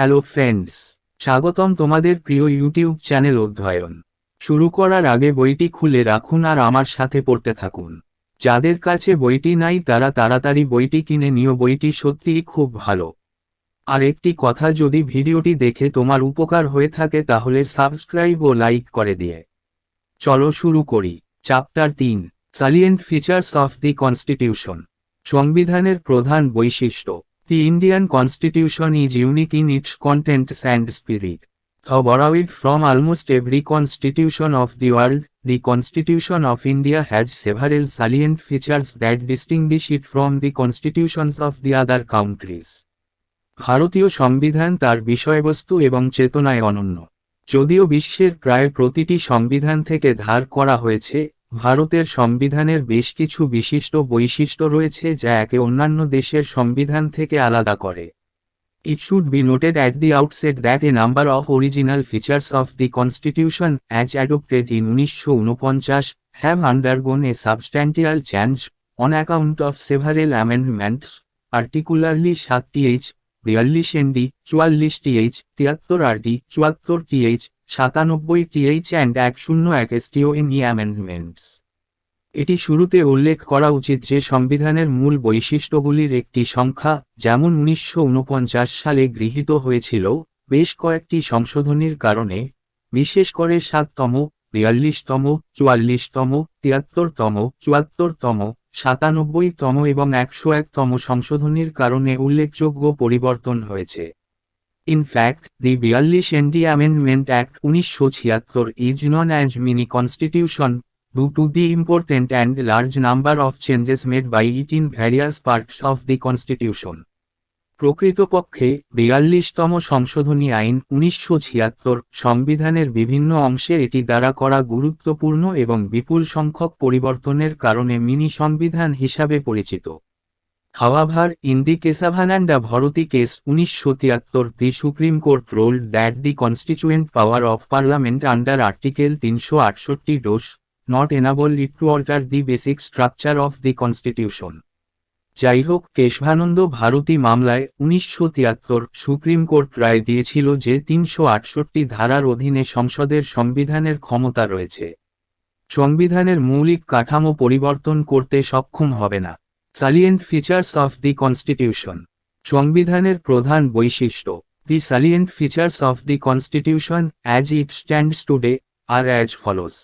Hello friends, স্বাগতম তোমাদের প্রিয় ইউটিউব চ্যানেল অধ্যয়ন। শুরু করার আগে বইটি খুলে রাখুন আর আমার সাথে পড়তে থাকুন। যাদের কাছে বইটি নাই তারা তাড়াতাড়ি বইটি কিনে নিও, বইটি সত্যিই খুব ভালো। আর একটি কথা, যদি ভিডিওটি দেখে তোমার উপকার হয়ে থাকে তাহলে সাবস্ক্রাইব ও লাইক করে দিয়ে। চলো শুরু করি। Chapter 3, salient features of the constitution. সংবিধানের প্রধান বৈশিষ্ট্য। The Indian Constitution is unique in its contents and spirit. Though borrowed from almost every constitution of the world, the Constitution of India has several salient features that distinguish it from the constitutions of the other countries. ভারতীয় সংবিধান তার বিষয়বস্তু এবং চেতনায় অনন্য। যদিও বিশ্বের প্রায় প্রতিটি সংবিধান থেকে ধার করা হয়েছে, ভারতের সংবিধানের বেশ কিছু বিশিষ্ট বৈশিষ্ট্য রয়েছে যা একে অন্যান্য দেশের সংবিধান থেকে আলাদা করে। It should be noted at the outset that a number of original features of the Constitution, as adopted in 1949, have undergone a substantial change on account of several amendments, particularly 7th, 42nd, 44th, 73rd, 74th, 97th and 101st amendments. এটি শুরুতে উল্লেখ করা উচিত যে সংবিধানের মূল বৈশিষ্ট্যগুলির একটি সংখ্যা, যেমন 1949 সালে গৃহীত হয়েছিল, বেশ কয়েকটি সংশোধনীর কারণে, বিশেষ করে 7তম, 42তম, 44তম, 73তম, 74তম, 97তম এবং 101তম সংশোধনীর কারণে উল্লেখযোগ্য পরিবর্তন হয়েছে। In fact, the 42nd Amendment Act 1976 is known as mini constitution, due to the important and large number of changes made by it in various parts of the constitution. প্রকৃতপক্ষে 42তম সংশোধনী আইন 1976 সংবিধানের বিভিন্ন অংশে এটি দ্বারা করা গুরুত্বপূর্ণ এবং বিপুল সংখ্যক পরিবর্তনের কারণে মিনি সংবিধান হিসাবে পরিচিত। However, in the Kesavananda Bharati case 1973, the Supreme Court ruled that the constituent power of Parliament under Article 368 does not enable it to alter the basic structure of the Constitution. যাই হোক, কেশভানন্দ ভারতী মামলায় 1973 supreme court রায় দিয়েছিল যে 368 ধারার অধীনে সংসদের সংবিধানের ক্ষমতা রয়েছে, সংবিধানের মৌলিক কাঠামো পরিবর্তন করতে সক্ষম হবে না। Salient features of the Constitution. সংবিধানের প্রধান বৈশিষ্ট্য। The salient features of the Constitution, as it stands today, are as follows.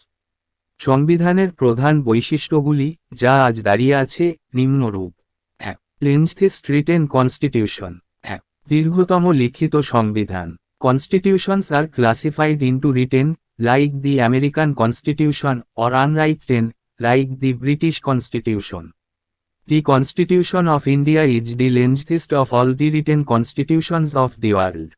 সংবিধানের প্রধান বৈশিষ্ট্যগুলি, যা আজ দাঁড়িয়ে আছে, নিম্নরূপ। 1. Lengthiest written constitution. 1. দীর্ঘতম লিখিত সংবিধান। Constitutions are classified into written, like the American Constitution, or unwritten, like the British Constitution. The Constitution of India is the lengthiest of all the written constitutions of the world.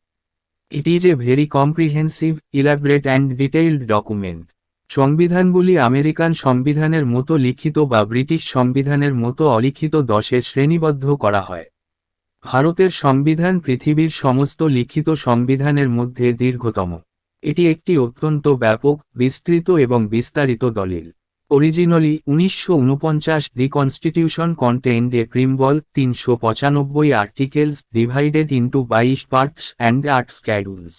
It is a very comprehensive, elaborate and detailed document. সংবিধানগুলি American সংবিধানের মতো লিখিত বা British সংবিধানের মতো অলিখিত 10-এ শ্রেণীবদ্ধ করা হয়। ভারতের সংবিধান পৃথিবীর সমস্ত লিখিত সংবিধানের মধ্যে দীর্ঘতম। এটি একটি অত্যন্ত ব্যাপক, বিস্তৃত এবং বিস্তারিত দলিল। Originally, 1949, the Constitution contained a preamble, 395 articles, divided into 22 parts and 8 schedules.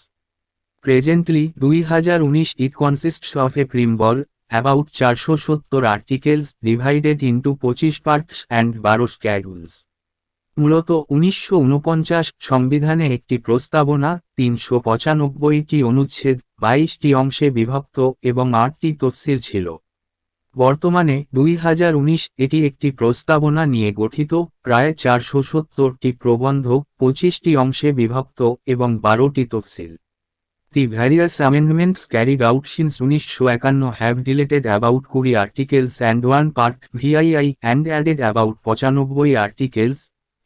Presently, 2019, it consists of a preamble, about 470 articles, divided into 25 parts and 12 schedules. মূলত 1949 সংবিধানে একটি প্রস্তাবনা, 395টি অনুচ্ছেদ, 22টি অংশে বিভক্ত এবং 8টি তফসিল ছিল। বর্তমানে 2019 এটি একটি প্রস্তাবনা নিয়ে গঠিত, প্রায় 470টি প্রবন্ধ, 25টি অংশে বিভক্ত এবং 12টি তফসিল। The various amendments carried out since 1951 have deleted about 20 articles and 1 part VII and added about 95 articles,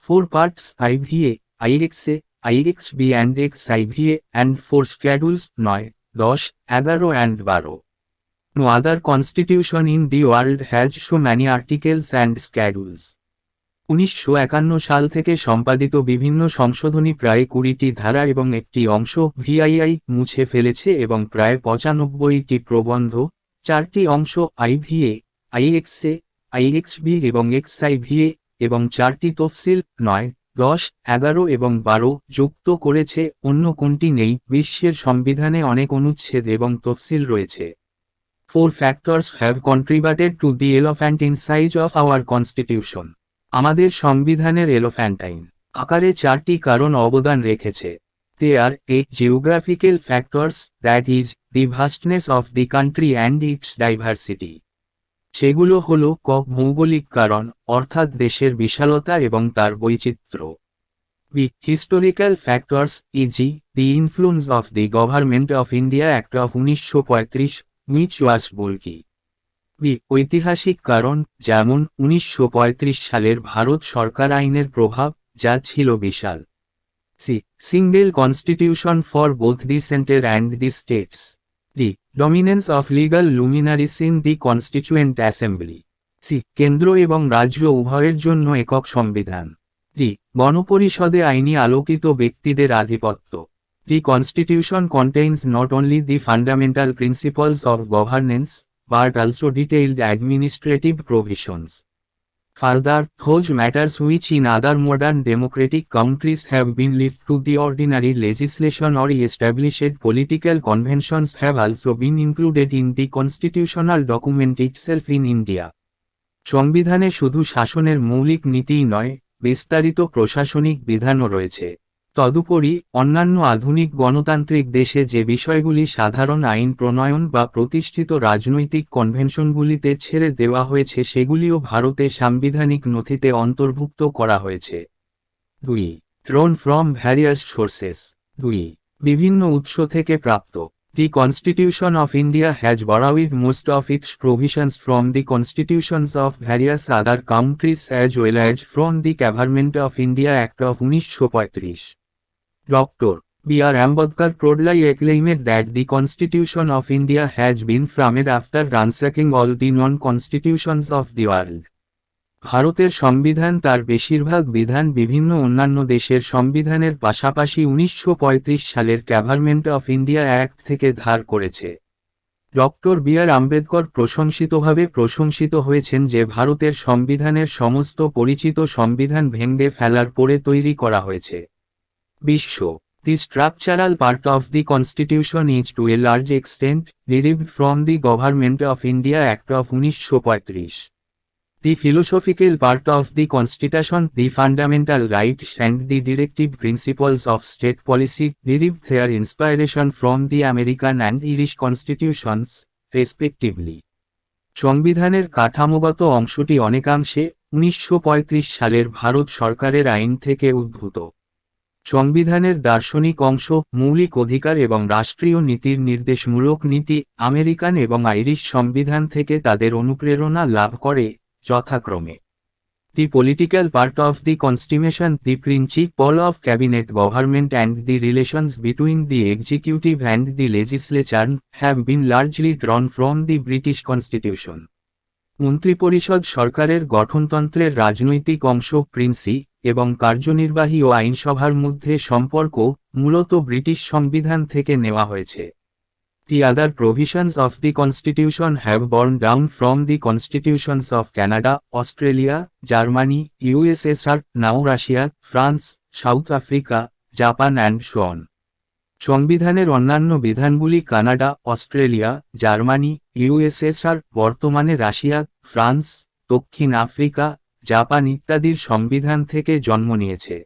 4 parts IVA, IXA, IXB and XIVA and 4 schedules 9, 10, 11 and 12. No other constitution in the world has so many articles and schedules. 1951 সাল থেকে সম্পাদিত বিভিন্ন সংশোধনী প্রায় 20টি ধারা এবং একটি অংশ VII মুছে ফেলেছে এবং প্রায় 95টি প্রবন্ধ, 4টি অংশ IVA, IXA, IXB এবং XIVA এবং 4টি তফসিল 9, 10, 11 এবং 12 যুক্ত করেছে, অন্য কোনটি নেই। বিশ্বের সংবিধানে অনেক অনুচ্ছেদ এবং তফসিল রয়েছে। 4 factors have contributed to the elephant in size of our constitution. আমাদের সংবিধানের এলোফ্যান্টাইন আকারে 4টি কারণ অবদান রেখেছে। They are a geographical factors, that is, the vastness of the country and its diversity. সেগুলো হলো ভৌগোলিক কারণ, অর্থাৎ দেশের বিশালতা এবং তার বৈচিত্র্য। The historical factors, e.g., the influence of the Government of India Act of 1935, which was bulky. The ঐতিহাসিক কারণ, যেমন 1935 সালের ভারত সরকার আইনের প্রভাব, যা ছিল বিশাল। C. Single constitution for both the center and the states. The dominance of legal luminaries in the Constituent Assembly. C. কেন্দ্র এবং রাজ্য উভয়ের জন্য একক সংবিধান। D. গণপরিষদে আইনি আলোকিত ব্যক্তিদের আধিপত্য। The Constitution contains not only the fundamental principles of governance, but also detailed administrative provisions. Further, those matters which in other modern democratic countries have been left to the ordinary legislation or established political conventions have also been included in the constitutional document itself in India. সংবিধানে শুধু শাসনের মৌলিক নীতিই নয়, বিস্তারিত প্রশাসনিক বিধানও রয়েছে। তদুপরি, অন্যান্য আধুনিক গণতান্ত্রিক দেশে যে বিষয়গুলি সাধারণ আইন প্রণয়ন বা প্রতিষ্ঠিত রাজনৈতিক কনভেনশনগুলিতে ছেড়ে দেওয়া হয়েছে সেগুলিও ভারতে সাংবিধানিক নথিতে অন্তর্ভুক্ত করা হয়েছে। 2. Drawn from various sources. 2. বিভিন্ন উৎস থেকে প্রাপ্ত। The Constitution of India has borrowed most of its provisions from the constitutions of various other countries as well as from the Government of India Act of 1935. Dr. B.R. Ambedkar proudly acclaimed that the Constitution of India has been framed after ransacking all the non-constitutions of the world. ভারতের সংবিধান তার বেশিরভাগ বিধান বিভিন্ন অন্যান্য দেশের সংবিধানের পাশাপাশি 1935 সালের গভর্নমেন্ট অফ ইন্ডিয়া অ্যাক্ট থেকে ধার করেছে। ডক্টর বি আর আম্বেদকর প্রশংসিতভাবে প্রশংসিত হয়েছেন যে ভারতের সংবিধানের সমস্ত পরিচিত সংবিধান ভেঙে ফেলার পরে তৈরি করা হয়েছে। বিশ্ব The structural part of the Constitution is to a large extent derived from the Government of India Act of 1935. The philosophical part of the Constitution, the fundamental rights and the directive principles of state policy, derived their inspiration from the American and Irish constitutions, respectively. সংবিধানের কাঠামোগত অংশটি অনেকাংশে 1935 সালের ভারত সরকারের আইন থেকে উদ্ভূত। সংবিধানের দার্শনিক অংশ, মৌলিক অধিকার এবং রাষ্ট্রীয় নীতির নির্দেশমূলক নীতি আমেরিকান এবং আইরিশ সংবিধান থেকে তাদের অনুপ্রেরণা লাভ করে, যথাক্রমে। The political part of the Constitution, the principle of cabinet government and the relations between the executive and the legislature, have been largely drawn from the British Constitution. মন্ত্রিপরিষদ সরকারের গঠনতন্ত্রের রাজনৈতিক অংশ প্রিন্সি এবং কার্যনির্বাহী ও আইনসভার মধ্যে সম্পর্ক মূলত ব্রিটিশ সংবিধান থেকে নেওয়া হয়েছে। The other provisions of the Constitution have borne down from the constitutions of Canada, Australia, Germany, USSR, now Russia, France, South Africa, Japan and so on. সংবিধানের অন্যান্য বিধানগুলি কানাডা, অস্ট্রেলিয়া, জার্মানি, ইউএসএসআর, বর্তমানে Russia, France, দক্ষিণ Africa, Japan ইত্যাদির সংবিধান থেকে জন্ম নিয়েছে।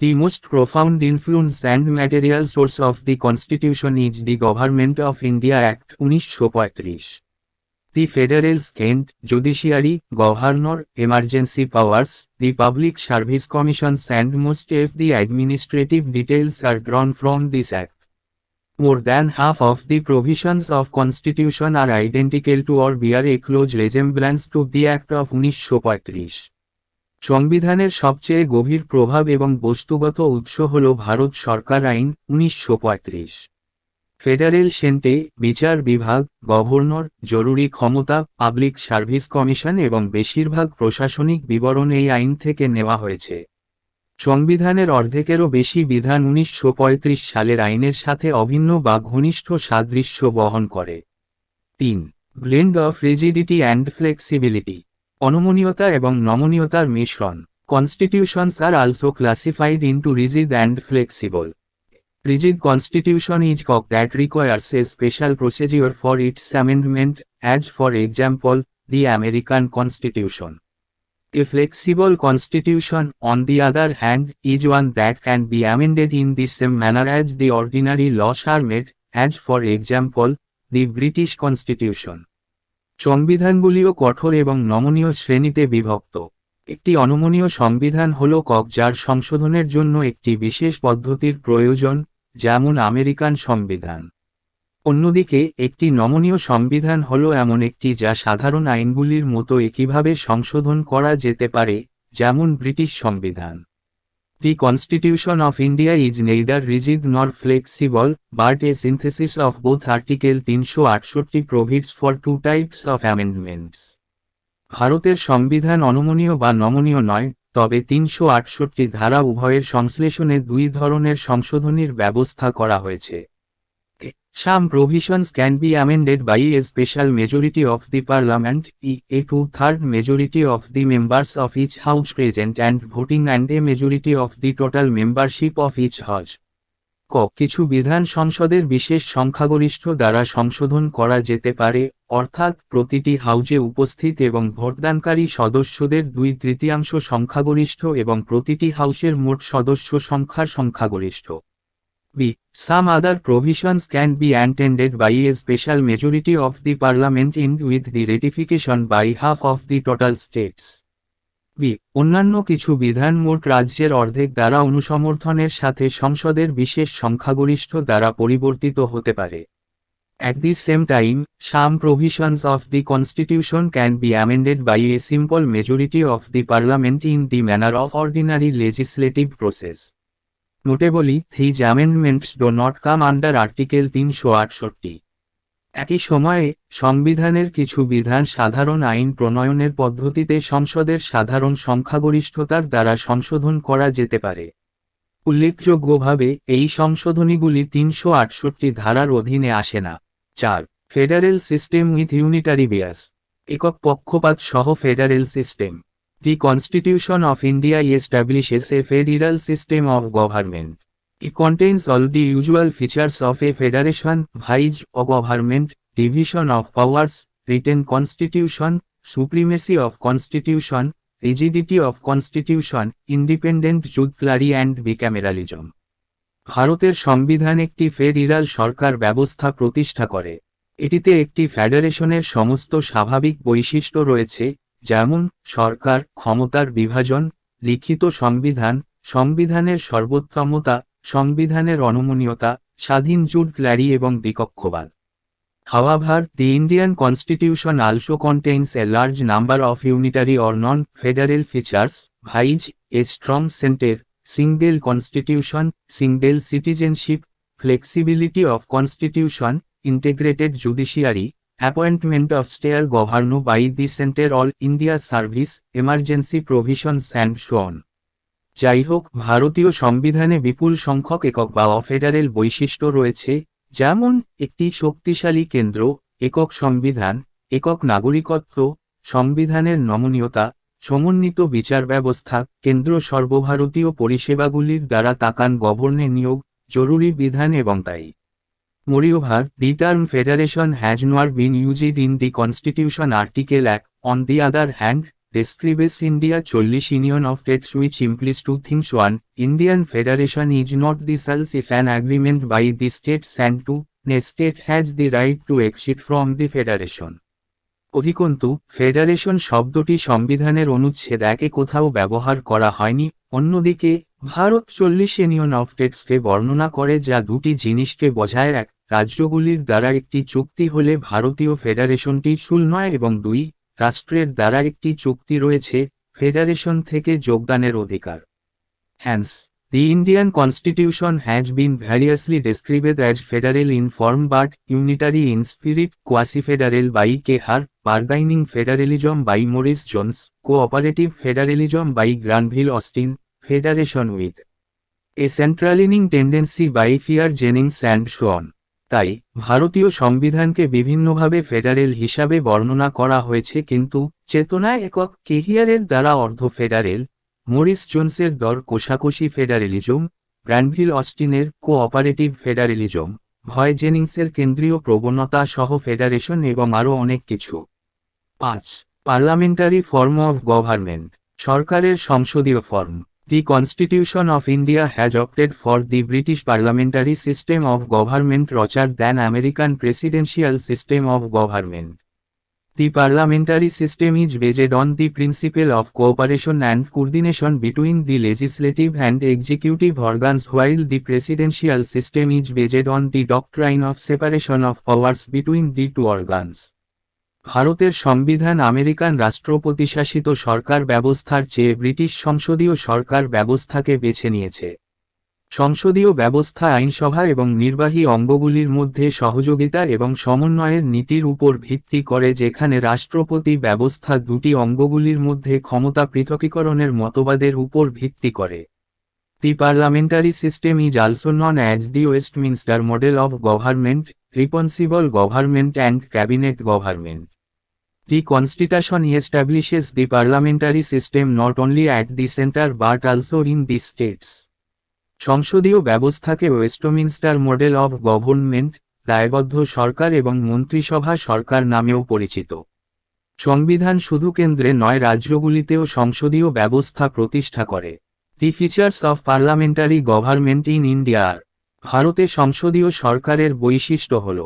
The most profound influence and material source of the Constitution is the Government of India Act 1935. The Federal State, Judiciary, Governor, Emergency Powers, the Public Service Commissions and most of the administrative details are drawn from this Act. More than half of the provisions of Constitution are identical to or bear a close resemblance to the Act of 1935. সংবিধানের সবচেয়ে গভীর প্রভাব এবং বস্তুগত উৎস হল ভারত সরকার আইন 1935। Federal সেন্টে, বিচার বিভাগ, গভর্নর, জরুরি ক্ষমতা, পাবলিক সার্ভিস কমিশন এবং বেশিরভাগ প্রশাসনিক বিবরণ এই আইন থেকে নেওয়া হয়েছে। সংবিধানের অর্ধেকেরও বেশি বিধান 1935 সালের আইনের সাথে অভিন্ন বা ঘনিষ্ঠ সাদৃশ্য বহন করে। 3. Blend of rigidity and flexibility. অনমনীয়তা এবং নমনীয়তার মিশ্রণ। Constitutions are also classified into rigid and flexible. Rigid constitution is COC that requires a special procedure for its amendment, as for example, the American Constitution. A flexible constitution, on the other hand, is one that can be amended in the same manner as the ordinary laws are made, as for example, the British Constitution. সংবিধানগুলিও কঠোর এবং নমনীয় শ্রেণীতে বিভক্ত। একটি অনমনীয় সংবিধান হল cock যার সংশোধনের জন্য একটি বিশেষ পদ্ধতির প্রয়োজন, যেমন আমেরিকান সংবিধান। অন্যদিকে একটি নমনীয় সংবিধান হল এমন একটি যা সাধারণ আইনগুলির মতো একইভাবে সংশোধন করা যেতে পারে, যেমন ব্রিটিশ সংবিধান। The Constitution of India is neither rigid nor flexible, but a synthesis of both. Article 368 provides for two types of amendments. ভারতের সংবিধান অনমনীয় বা নমনীয় নয়, তবে 368 ধারা উভয়ের সংশ্লেষণে দুই ধরনের সংশোধনীর ব্যবস্থা করা হয়েছে। Some provisions can be amended by a special majority of the Parliament, a two-third majority of the members of each house present and voting, and a majority of the total membership of each house. কিছু বিধান সংসদের বিশেষ সংখ্যাগরিষ্ঠ দ্বারা সংশোধন করা যেতে পারে, অর্থাৎ প্রতিটি হাউজে উপস্থিত এবং ভোটদানকারী সদস্যদের 2/3 সংখ্যাগরিষ্ঠ এবং প্রতিটি হাউসের মোট সদস্য সংখ্যার সংখ্যাগরিষ্ঠ। Some other provisions can be amended by a special majority of the Parliament in with the ratification by half of the total states. অন্যান্য কিছু বিধান মোট রাজ্যের অর্ধেক দ্বারা অনুসমর্থনের সাথে সংসদের বিশেষ সংখ্যাগরিষ্ঠ দ্বারা পরিবর্তিত হতে পারে। At the same time, some provisions of the Constitution can be amended by a simple majority of the Parliament in the manner of ordinary legislative process. Notably, these amendments do not come under Article 368. একই সময়ে, সংবিধানের কিছু বিধান সাধারণ আইন প্রণয়নের পদ্ধতিতে সংসদের সাধারণ সংখ্যাগরিষ্ঠতার দ্বারা সংশোধন করা যেতে পারে। উল্লেখযোগ্যভাবে, এই সংশোধনীগুলি 368 ধারার অধীনে আসে না। 4. ফেডারেল সিস্টেম উইথ ইউনিটারি বিয়াস। একক পক্ষপাত সহ federal system. The Constitution of India establishes a federal system of government. It contains all the usual features of a federation, vice or government, division of powers, written constitution, supremacy of constitution, rigidity of constitution, independent judiciary and bicameralism. ভারতের সংবিধান একটি federal সরকার ব্যবস্থা প্রতিষ্ঠা করে। এটিতে একটি ফেডারেশনের সমস্ত স্বাভাবিক বৈশিষ্ট্য রয়েছে, যেমন সরকার, ক্ষমতার বিভাজন, লিখিত সংবিধান, সংবিধানের সর্বোত্তমতা, সংবিধানের অনমনীয়তা, স্বাধীন জুডিশিয়ারি এবং দ্বিকক্ষবাদ। However, the Indian Constitution also contains a large number of unitary or non-federal features, viz., a strong center, single constitution, single citizenship, flexibility of constitution, integrated judiciary, appointment of state governor by the center, all India service, emergency provisions and so on. যাই হোক, ভারতীয় সংবিধানে বিপুল সংখ্যক একক বা অফেডারেল বৈশিষ্ট্য রয়েছে, যেমন একটি শক্তিশালী কেন্দ্র, একক সংবিধান, একক নাগরিকত্ব, সংবিধানের নমনীয়তা, সমন্বিত বিচার ব্যবস্থা, কেন্দ্র সর্বভারতীয় পরিষেবাগুলির দ্বারা তাকান গভর্নে নিয়োগ, জরুরি বিধান এবং তাই। Moreover, the term federation has not been used in the Constitution. Article 1, on the other hand, describes India 40 union of states, which implies two things. 1. Indian federation is not the sole if an agreement by the states, and 2. A state has the right to exit from the federation. অধিকন্তু, federation শব্দটি সংবিধানের অনুচ্ছেদ 1 কোথাও ব্যবহার করা হয়নি। অন্যদিকে, Bharat 40 union of স্টেটসকে বর্ণনা করে, যা দুটি জিনিসকে বোঝায়। 1. রাজ্যগুলির দ্বারা একটি চুক্তি হলে ভারতীয় ফেডারেশনটি শুল নয়, এবং 2. রাষ্ট্রের দ্বারা একটি চুক্তি রয়েছে, ফেডারেশন থেকে যোগদানের অধিকার। Hence, the Indian Constitution has been variously described as federal in form but unitary in spirit, quasi-federal by Kehar, bargaining federalism by Morris Jones, cooperative federalism by Granville Austin, federation with a centralizing tendency by Fear Jennings and so on. তাই, ভারতীয় সংবিধানকে বিভিন্নভাবে federal হিসাবে বর্ণনা করা হয়েছে, কিন্তু চেতনায় একক, কেহিয়ারের দ্বারা অর্ধ ফেডারেল, মরিস জোনসের দর কোষাকুষি ফেডারেলিজম, গ্র্যানভিল অস্টিনের কোঅপারেটিভ ফেডারেলিজম, ভয় জেনিংসের কেন্দ্রীয় প্রবণতা সহ ফেডারেশন এবং আরও অনেক কিছু। 5. পার্লামেন্টারি ফর্ম অফ গভর্নমেন্ট, সরকারের সংসদীয় form. The constitution of India has opted for the British parliamentary system of government rather than American presidential system of government. The parliamentary system is based on the principle of cooperation and coordination between the legislative and executive organs, while the presidential system is based on the doctrine of separation of powers between the two organs. ভারতের সংবিধান American রাষ্ট্রপতিশাসিত সরকার ব্যবস্থার চেয়ে British সংসদীয় সরকার ব্যবস্থাকে বেছে নিয়েছে। সংসদীয় ব্যবস্থা আইনসভা এবং নির্বাহী অঙ্গগুলির মধ্যে সহযোগিতা এবং সমন্বয়ের নীতির উপর ভিত্তি করে, যেখানে রাষ্ট্রপতি ব্যবস্থা দুটি অঙ্গগুলির মধ্যে ক্ষমতা পৃথকীকরণের মতবাদের উপর ভিত্তি করে। The parliamentary system is also known as the Westminster model of government, responsible government and cabinet government. The constitution establishes the parliamentary system not only at the centre but also in the states. সংসদীয় ব্যবস্থাকে Westminster model of government, দায়বদ্ধ সরকার এবং মন্ত্রিসভা সরকার নামেও পরিচিত। সংবিধান শুধু কেন্দ্রে নয়, রাজ্যগুলিতেও সংসদীয় ব্যবস্থা প্রতিষ্ঠা করে। The features of parliamentary government in India are, ভারতে সংসদীয় সরকারের বৈশিষ্ট্য হল: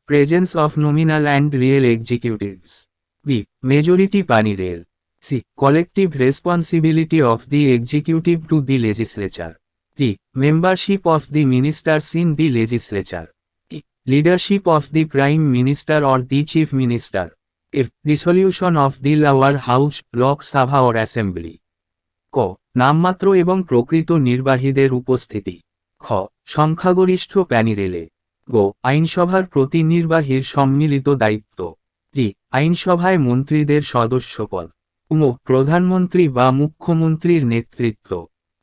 presence of nominal and real executives, B majority party rule, C collective responsibility of the executive to the legislature, D. Membership of the ministers in the legislature. E. Leadership of the Prime Minister or the Chief Minister. F. Dissolution of the lower house, Lok Sabha or Assembly. ক. নামমাত্র এবং প্রকৃত নির্বাহীদের উপস্থিতি। খ. সংখ্যাগরিষ্ঠ প্যানিরেলে। গ. আইনসভার প্রতি নির্বাহীর সম্মিলিত দায়িত্ব। টি. আইনসভায় মন্ত্রীদের সদস্যপদ। ম. প্রধানমন্ত্রী বা মুখ্যমন্ত্রীর নেতৃত্ব।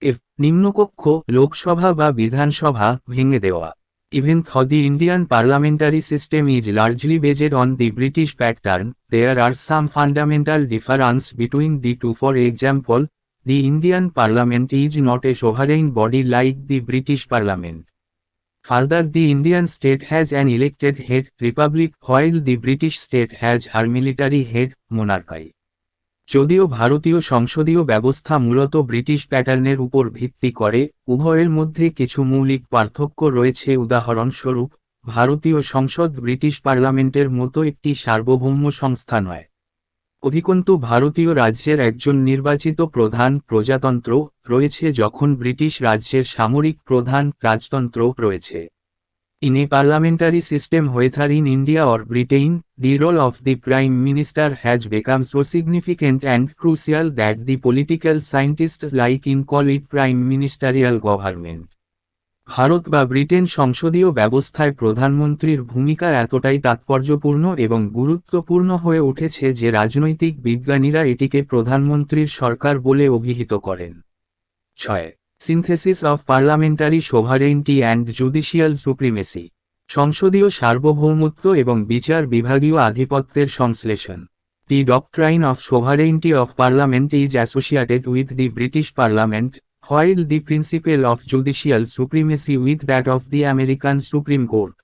এফ. নিম্নকক্ষ, লোকসভা বা বিধানসভা ভেঙে দেওয়া। Even though the Indian parliamentary system is largely based on the British pattern, there are some fundamental differences between the two. For example, the Indian Parliament is not a sovereign body like the British Parliament. Further, the Indian state has an elected head, republic, while the British state has her military head, monarchy. যদিও ভারতীয় সংসদীয় ব্যবস্থা মূলত British প্যাটার্নের উপর ভিত্তি করে, উভয়ের মধ্যে কিছু মৌলিক পার্থক্য রয়েছে। উদাহরণস্বরূপ, ভারতীয় সংসদ ব্রিটিশ পার্লামেন্টের মতো একটি সার্বভৌম সংস্থা নয়। অধিকন্তু ভারতীয় রাজ্যের একজন নির্বাচিত প্রধান প্রজাতন্ত্র রয়েছে, যখন ব্রিটিশ রাজ্যের সামরিক প্রধান রাজতন্ত্র রয়েছে। In a parliamentary system, whether in India or Britain, the role of the Prime Minister has become so significant and crucial that the political scientists like in call it prime ministerial government. Bharat বা Britain সংসদীয় ব্যবস্থায় প্রধানমন্ত্রীর ভূমিকা এতটাই তাৎপর্যপূর্ণ এবং গুরুত্বপূর্ণ হয়ে উঠেছে যে রাজনৈতিক বিজ্ঞানীরা এটিকে প্রধানমন্ত্রীর সরকার বলে অভিহিত করেন। 6. Synthesis of parliamentary sovereignty and judicial supremacy, সংসদীয় সার্বভৌমত্ব এবং বিচার বিভাগীয় আধিপত্যের সংশ্লেষণ। The doctrine of sovereignty of parliament is associated with the British parliament, while the principle of judicial supremacy with that of the American Supreme Court.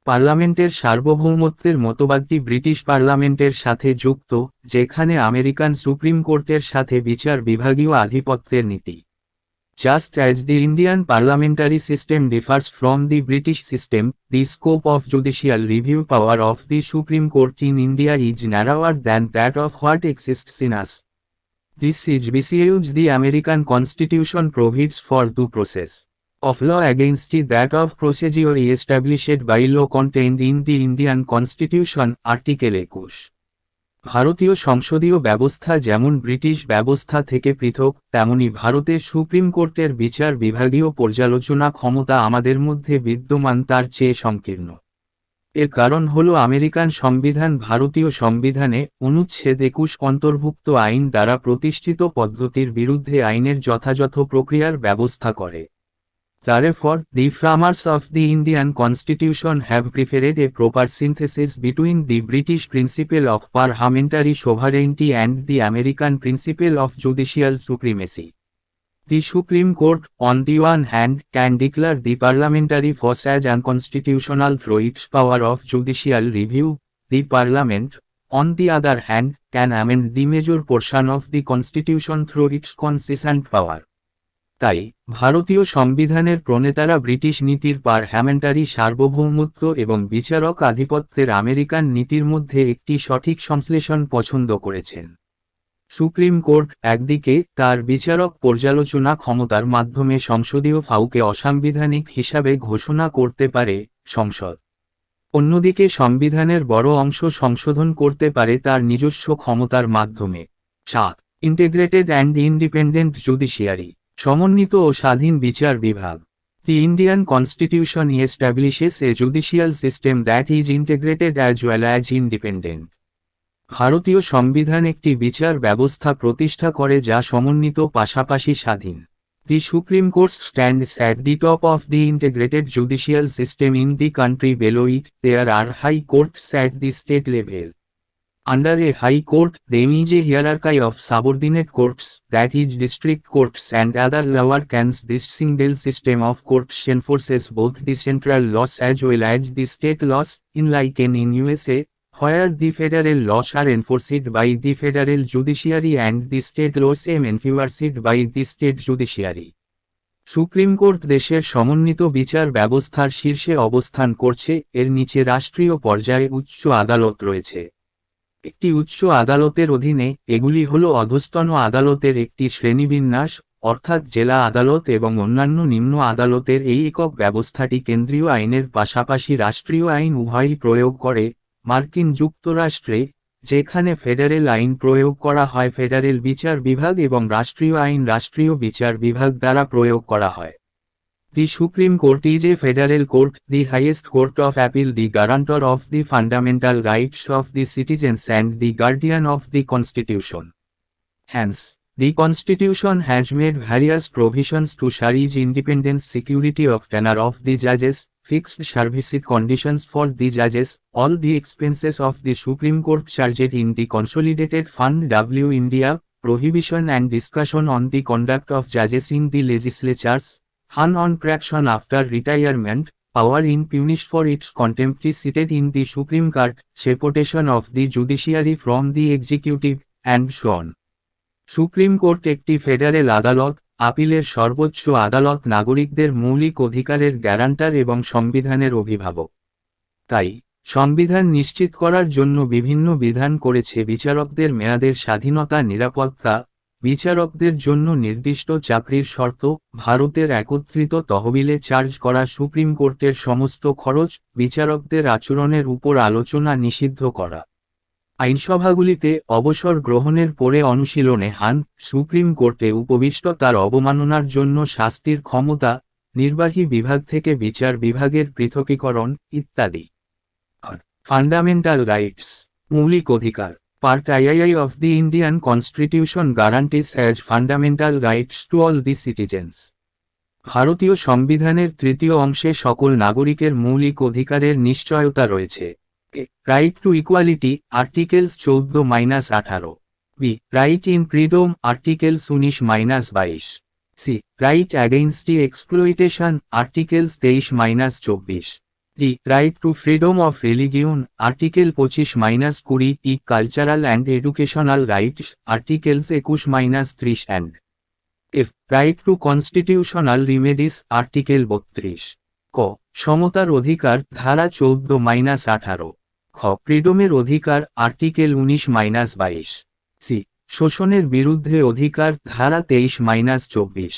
পার্লামেন্টের সার্বভৌমত্বের মতবাদটি British পার্লামেন্টের সাথে যুক্ত, যেখানে আমেরিকান সুপ্রিম কোর্টের সাথে বিচার বিভাগীয় আধিপত্যের নীতি। Just as the Indian parliamentary system differs from the British system, the scope of judicial review power of the Supreme Court in India is narrower than that of what exists in us. This Wbcs the American Constitution provides for due process of law against that of procedure established by law contained in the Indian Constitution, Article 21. ভারতীয় সংসদীয় ব্যবস্থা যেমন British ব্যবস্থা থেকে পৃথক, তেমনি ভারতে supreme কোর্টের বিচার বিভাগীয় পর্যালোচনা ক্ষমতা আমাদের মধ্যে বিদ্যমান তার চেয়ে সংকীর্ণ। এর কারণ হল আমেরিকান সংবিধান ভারতীয় সংবিধানে অনুচ্ছেদ 21 অন্তর্ভুক্ত আইন দ্বারা প্রতিষ্ঠিত পদ্ধতির বিরুদ্ধে আইনের যথাযথ প্রক্রিয়ার ব্যবস্থা করে। Therefore, the framers of the Indian Constitution have preferred a proper synthesis between the British principle of parliamentary sovereignty and the American principle of judicial supremacy. The Supreme Court, on the one hand, can declare the parliamentary force as unconstitutional through its power of judicial review. The Parliament, on the other hand, can amend the major portion of the Constitution through its consistent power. তাই ভারতীয় সংবিধানের প্রণেতারা British নীতির parliamentary সার্বভৌমত্ব এবং বিচারক আধিপত্যের American নীতির মধ্যে একটি সঠিক সংশ্লেষণ পছন্দ করেছেন। সুপ্রিম কোর্ট একদিকে তার বিচারক পর্যালোচনা ক্ষমতার মাধ্যমে সংসদীয় ফাউকে অসাংবিধানিক হিসাবে ঘোষণা করতে পারে সংসদ, অন্যদিকে সংবিধানের বড় অংশ সংশোধন করতে পারে তার নিজস্ব ক্ষমতার মাধ্যমে। 7. ইন্টিগ্রেটেড অ্যান্ড ইন্ডিপেন্ডেন্ট জুডিশিয়ারি, সমন্বিত ও স্বাধীন বিচার বিভাগ। The Indian Constitution establishes a judicial system that is integrated as well as independent. ভারতীয় সংবিধান একটি বিচার ব্যবস্থা প্রতিষ্ঠা করে যা সমন্বিত পাশাপাশি স্বাধীন। The Supreme Court stands at the top of the integrated judicial system in the country. Below it, there are high courts at the state level. Under a high court, there is a hierarchy of subordinate courts, that is district courts and other lower courts. This single system of courts enforces both the central laws as well as the state laws, unlike in USA, where the federal laws are enforced by the federal judiciary and the state laws are enforced by the state judiciary. Supreme court দেশের সমন্বিত বিচার ব্যবস্থার শীর্ষে অবস্থান করছে, এর নিচে রাষ্ট্রীয় পর্যায়ে উচ্চ আদালত রয়েছে। একটি উচ্চ আদালতের অধীনে এগুলি হল অধস্তন আদালতের একটি শ্রেণীবিন্যাস, অর্থাৎ জেলা আদালত এবং অন্যান্য নিম্ন আদালতের এই একক ব্যবস্থাটি কেন্দ্রীয় আইনের পাশাপাশি রাষ্ট্রীয় আইন উভয়ই প্রয়োগ করে। মার্কিন যুক্তরাষ্ট্রে, যেখানে ফেডারেল আইন প্রয়োগ করা হয় ফেডারেল বিচার বিভাগ এবং রাষ্ট্রীয় আইন রাষ্ট্রীয় বিচার বিভাগ দ্বারা প্রয়োগ করা হয়। The Supreme Court is a federal court, the highest court of appeal, the guarantor of the fundamental rights of the citizens and the guardian of the Constitution. Hence, the Constitution has made various provisions to ensure independence, security of tenure of the judges, fixed service conditions for the judges, all the expenses of the Supreme Court charged in the Consolidated Fund W India, prohibition and discussion on the conduct of judges in the legislatures, Han on praction after retirement, power in punish for its contempt seated in the Supreme Court, separation of the judiciary from the executive, and so on. Supreme court একটি federal আদালত, আপিলের সর্বোচ্চ আদালত, নাগরিকদের মৌলিক অধিকারের guarantor এবং সংবিধানের অভিভাবক। তাই সংবিধান নিশ্চিত করার জন্য বিভিন্ন বিধান করেছে বিচারকদের মেয়াদের স্বাধীনতা, নিরাপত্তা, বিচারকদের জন্য নির্দিষ্ট চাকরির শর্ত, ভারতের একত্রিত তহবিলে চার্জ করা সুপ্রিম কোর্টের সমস্ত খরচ, বিচারকদের আচরণের উপর আলোচনা নিষিদ্ধ করা, আইনসভাগুলিতে অবসর গ্রহণের পরে অনুশীলনে হান, সুপ্রিম কোর্টে উপবিষ্ট তার অবমাননার জন্য শাস্তির ক্ষমতা, নির্বাহী বিভাগ থেকে বিচার বিভাগের পৃথকীকরণ ইত্যাদি। ফান্ডামেন্টাল রাইটস, মৌলিক অধিকার। Part II of the Indian Constitution guarantees as fundamental rights to all the citizens. ভারতীয় সংবিধানের তৃতীয় অংশে সকল নাগরিকের মৌলিক অধিকারের নিশ্চয়তা রয়েছে। Right to equality, articles 14-18। B, right in freedom, articles 19-22। C, right against exploitation, articles 23-24। The right to freedom of religion, Article 25-20, E. Cultural and educational rights, Articles 21-30 and F. Right to constitutional remedies, Article 32. ক. সমতার অধিকার, ধারা 14-18। খ. ফ্রিডমের অধিকার, article 19-22। C. শোষণের বিরুদ্ধে অধিকার, ধারা 23-24।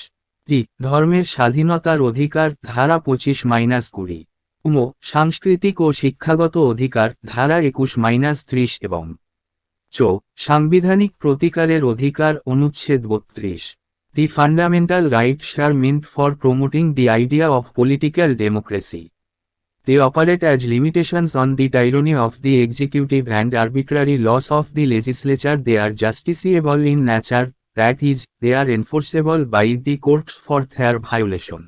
ডি. ধর্মের স্বাধীনতার অধিকার, ধারা 25-20। উম. সাংস্কৃতিক ও শিক্ষাগত অধিকার, ধারা 21-30 এবং চ. সাংবিধানিক প্রতিকারের অধিকার, অনুচ্ছেদ 32। The fundamental rights are meant for promoting the idea of political democracy. They operate as limitations on the tyranny of the executive and arbitrary laws of the legislature. They are justiciable in nature, that is, they are enforceable by the courts for their violation.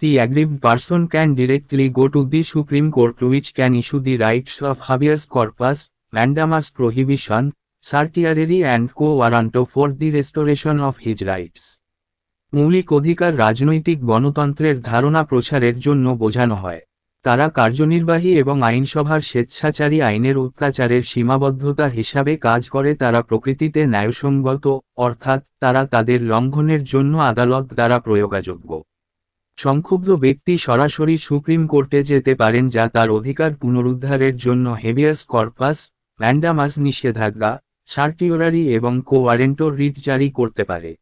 The aggrieved person can directly go to the Supreme Court, which can issue the rights of habeas corpus, mandamus prohibition, certiorari and quo warranto for the restoration of his rights. মৌলিক অধিকার রাজনৈতিক গণতন্ত্রের ধারণা প্রচারের জন্য বোঝানো হয়। তারা কার্যনির্বাহী এবং আইনসভার স্বেচ্ছাচারী আইনের অত্যাচারের সীমাবদ্ধতা হিসাবে কাজ করে। তারা প্রকৃতিতে ন্যায়সঙ্গত, অর্থাৎ তারা তাদের লঙ্ঘনের জন্য আদালত দ্বারা প্রয়োগযোগ্য। সংক্ষুব্ধ ব্যক্তি সরাসরি সুপ্রিম কোর্টে যেতে পারেন, যা তার অধিকার পুনরুদ্ধারের জন্য হেবিয়াস কর্পাস, ম্যান্ডামাস নিষেধাজ্ঞা, সার্টিওরারি এবং কো ওয়ারেন্টো রিট জারি করতে পারে।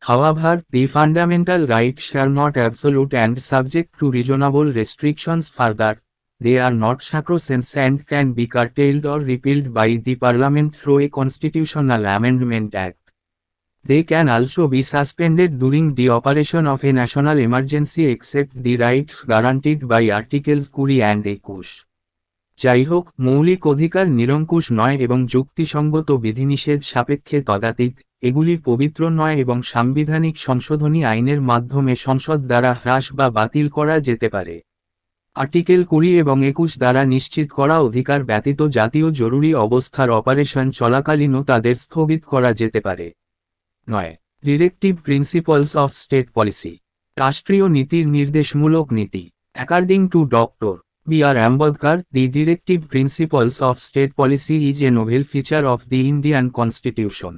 However, the fundamental rights are not absolute and subject to reasonable restrictions. Further, they are not sacrosanct and can be curtailed or repealed by the Parliament through a constitutional amendment act. They can also be suspended during the operation of a national emergency except the rights guaranteed by Articles 20 and 21. যাই হোক, মৌলিক অধিকার নিরঙ্কুশ নয় এবং যুক্তিসঙ্গত বিধিনিষেধ সাপেক্ষে তদাতীত। এগুলি পবিত্র নয় এবং সাংবিধানিক সংশোধনী আইনের মাধ্যমে সংসদ দ্বারা হ্রাস বা বাতিল করা যেতে পারে। আর্টিকেল 20 এবং 21 দ্বারা নিশ্চিত করা অধিকার ব্যতীত জাতীয় জরুরি অবস্থার অপারেশন চলাকালীনও তাদের স্থগিত করা যেতে পারে। 9. Directive principles of state policy. রাষ্ট্রীয় নীতির নির্দেশমূলক নীতি। According to doctor B.R. Ambedkar, the directive principles of state policy is a novel feature of the Indian Constitution.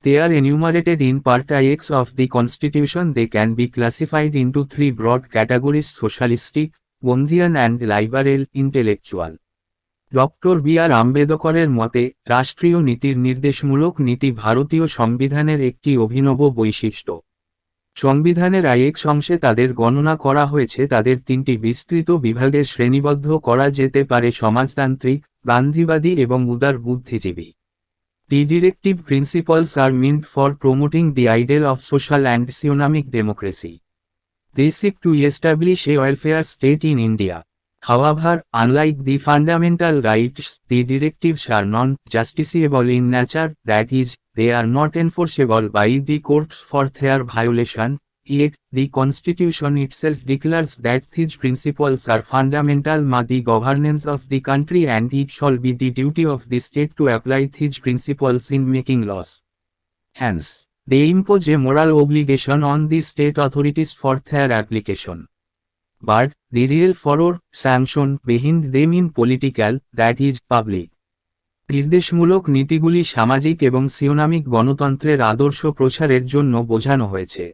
They are enumerated in Part IX of the Constitution. They can be classified into three broad categories: socialistic, Gandhian and liberal, intellectual. Doctor B.R. আম্বেদকরের মতে, রাষ্ট্রীয় নীতির নির্দেশমূলক নীতি ভারতীয় সংবিধানের একটি অভিনব বৈশিষ্ট্য। সংবিধানের IX অংশে তাদের গণনা করা হয়েছে। তাদের তিনটি বিস্তৃত বিভাগে শ্রেণীবদ্ধ করা যেতে পারে: সমাজতান্ত্রিক, গান্ধীবাদী এবং উদার বুদ্ধিজীবী। The directive principles are meant for promoting the ideal of social and economic democracy. They seek to establish a welfare state in India. However, unlike the fundamental rights, the directives are non-justiciable in nature, that is, they are not enforceable by the courts for their violation. Yet, the Constitution itself declares that these principles are fundamental to the governance of the country and it shall be the duty of the state to apply these principles in making laws. Hence, they impose a moral obligation on the state authorities for their application. But, the real furor, sanction behind them in political, that is, public. নির্দেশমূলক নীতিগুলি সামাজিক এবং economic গণতন্ত্রের আদর্শ প্রচারের জন্য বোঝানো হয়েছে।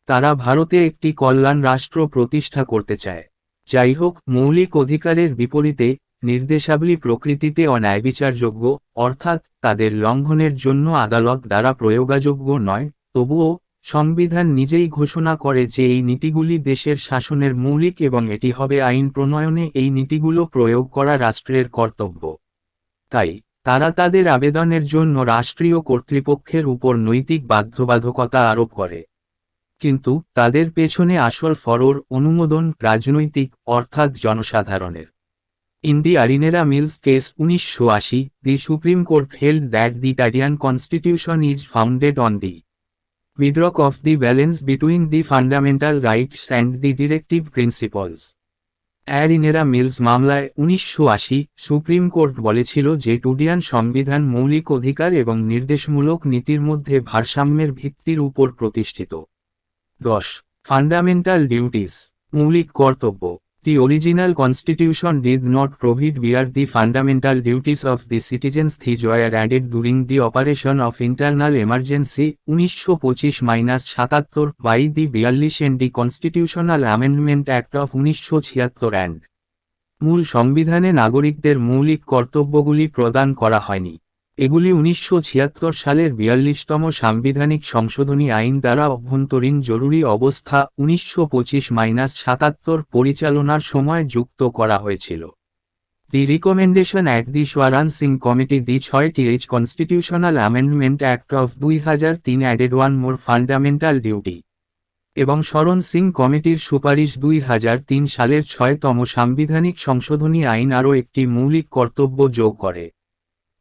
তারা ভারতে একটি কল্যাণ রাষ্ট্র প্রতিষ্ঠা করতে চায়। যাই হোক, মৌলিক অধিকারের বিপরীতে, নির্দেশাবলী প্রকৃতিতে অন্যায়বিচারযোগ্য, অর্থাৎ তাদের লঙ্ঘনের জন্য আদালত দ্বারা প্রয়োগযোগ্য নয়। তবুও, সংবিধান নিজেই ঘোষণা করে যে এই নীতিগুলি দেশের শাসনের মৌলিক এবং এটি হবে আইন প্রণয়নে এই নীতিগুলো প্রয়োগ করা রাষ্ট্রের কর্তব্য। তাই, তারা তাদের আবেদনের জন্য রাষ্ট্রীয় কর্তৃপক্ষের উপর নৈতিক বাধ্যবাধকতা আরোপ করে। কিন্তু, তাদের পেছনে আসল ফরর, অনুমোদন, রাজনৈতিক, অর্থাৎ জনসাধারণের। In the Arinera Mills case 1980, the Supreme Court held that the Indian Constitution is founded on the bedrock of the balance between the fundamental rights and the directive principles. অ্যারিনেরা মিলস মামলায় 1980 সুপ্রিম কোর্ট বলেছিল যে Indian সংবিধান মৌলিক অধিকার এবং নির্দেশমূলক নীতির মধ্যে ভারসাম্যের ভিত্তির উপর প্রতিষ্ঠিত। 10. Fundamental duties. মৌলিক কর্তব্য। The original constitution did not provide where the fundamental duties of the citizens were added during the operation of internal emergency 1925-77 by the 42 and the Constitutional Amendment Act of 1976 and মূল সংবিধানে নাগরিকদের মৌলিক কর্তব্যগুলি প্রদান করা হয়নি। এগুলি 1976 সালের 42তম সাংবিধানিক সংশোধনী আইন দ্বারা অভ্যন্তরীণ জরুরি অবস্থা 1925-77 পরিচালনার সময় যুক্ত করা হয়েছিল। দি রিকমেন্ডেশন অ্যাট দি সোয়ারানসিং কমিটি দি 6টি constitutional amendment act of 2003 added one more fundamental duty এবং শরণ সিং কমিটির সুপারিশ 2003 সালের 6তম সাংবিধানিক সংশোধনী আইন আরও একটি মৌলিক কর্তব্য যোগ করে।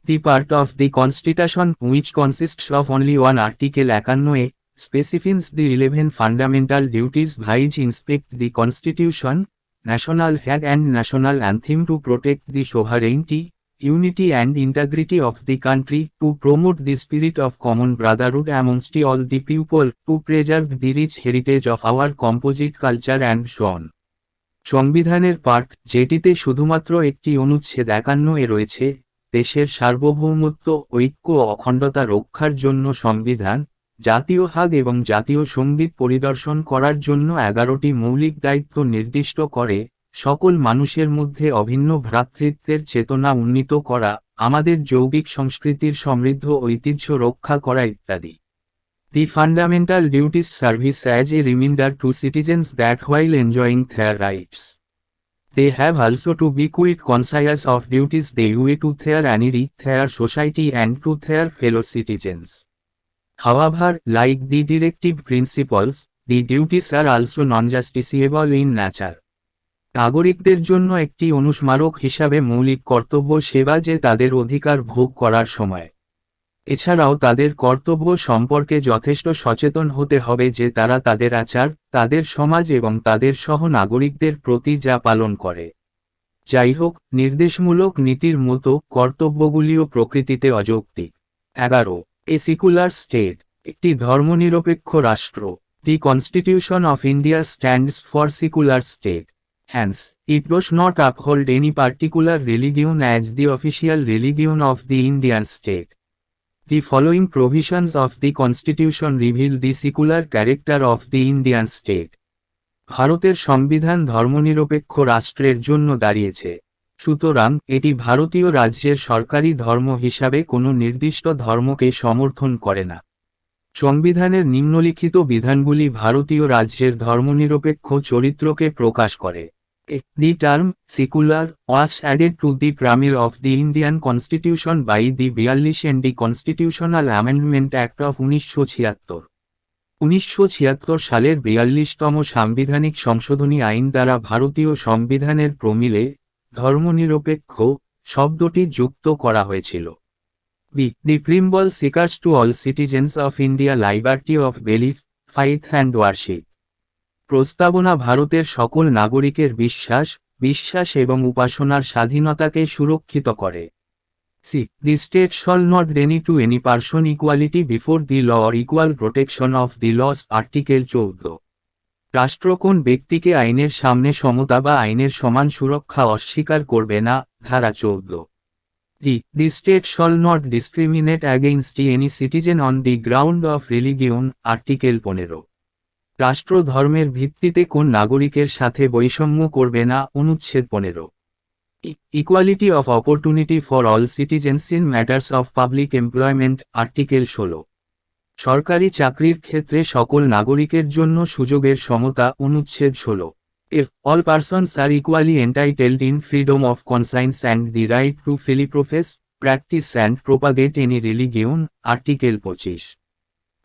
The part of the Constitution which consists of only one article 51A, specifies the 11 fundamental duties which inspect the Constitution, national flag and national anthem to protect the sovereignty, unity and integrity of the country, to promote the spirit of common brotherhood amongst all the people, to preserve the rich heritage of our composite culture and so on. সংবিধানের part, যেটিতে শুধুমাত্র একটি অনুচ্ছেদ 51 রয়েছে, দেশের সার্বভৌমত্ব, ঐক্য ও অখণ্ডতা রক্ষার জন্য সংবিধান, জাতীয় হাগ এবং জাতীয় সঙ্গীত পরিদর্শন করার জন্য 11টি মৌলিক দায়িত্ব নির্দিষ্ট করে, সকল মানুষের মধ্যে অভিন্ন ভ্রাতৃত্বের চেতনা উন্নীত করা, আমাদের যৌগিক সংস্কৃতির সমৃদ্ধ ঐতিহ্য রক্ষা করা ইত্যাদি। The fundamental duties serve as a reminder to citizens that while enjoying their rights, they have also to be quite conscious of duties they owe to their enemy, their society and to their fellow citizens. However, like the directive principles, the duties are also non-justiciable in nature. নাগরিকদের জন্য একটি অনুস্মারক হিসাবে মৌলিক কর্তব্য সেবা যে তাদের অধিকার ভোগ করার সময়। এছাড়াও তাদের কর্তব্য সম্পর্কে যথেষ্ট সচেতন হতে হবে যে তারা তাদের আচার, তাদের সমাজ এবং তাদের সহ নাগরিকদের প্রতি যা পালন করে। যাই হোক, নির্দেশমূলক নীতির মতো কর্তব্যগুলিও প্রকৃতিতে অযৌক্তিক। 11. এ সিকুলার স্টেট, একটি ধর্মনিরপেক্ষ রাষ্ট্র। দি constitution of India stands for secular state. Hence, it does not uphold any particular religion as the official religion of the Indian state. The following provisions of the Constitution reveal the secular character of the Indian state. ভারতের সংবিধান ধর্মনিরপেক্ষ রাষ্ট্রের জন্য দাঁড়িয়েছে। সুতরাং, এটি ভারতীয় রাজ্যের সরকারি ধর্ম হিসাবে কোনো নির্দিষ্ট ধর্মকে সমর্থন করে না। সংবিধানের নিম্নলিখিত বিধানগুলি ভারতীয় রাজ্যের ধর্মনিরপেক্ষ চরিত্রকে প্রকাশ করে। The term secular was added to the preamble of the Indian Constitution by the 42 and the Constitutional Amendment Act of 1976. 1976 সালের 42তম সাংবিধানিক সংশোধনী আইন দ্বারা ভারতীয় সংবিধানের প্রমিলে ধর্মনিরপেক্ষ শব্দটি যুক্ত করা হয়েছিল। The preamble seekers to all citizens of India liberty of belief, faith and worship. প্রস্তাবনা ভারতের সকল নাগরিকের বিশ্বাস এবং উপাসনার স্বাধীনতাকে সুরক্ষিত করে। The state shall not deny to any person equality before the law or equal protection of the laws, article 14। রাষ্ট্র কোন ব্যক্তিকে আইনের সামনে সমতা বা আইনের সমান সুরক্ষা অস্বীকার করবে না, ধারা 14। The state shall not discriminate against any citizen on the ground of religion, article 15। রাষ্ট্র ধর্মের ভিত্তিতে কোন নাগরিকের সাথে বৈষম্য করবে না, অনুচ্ছেদ 15। Equality of opportunity for all citizens in matters of public employment, article 16। সরকারি চাকরির ক্ষেত্রে সকল নাগরিকের জন্য সুযোগের সমতা, অনুচ্ছেদ 16। If all persons are equally entitled in freedom of conscience and the right to freely profess, practice and propagate any religion, article 25।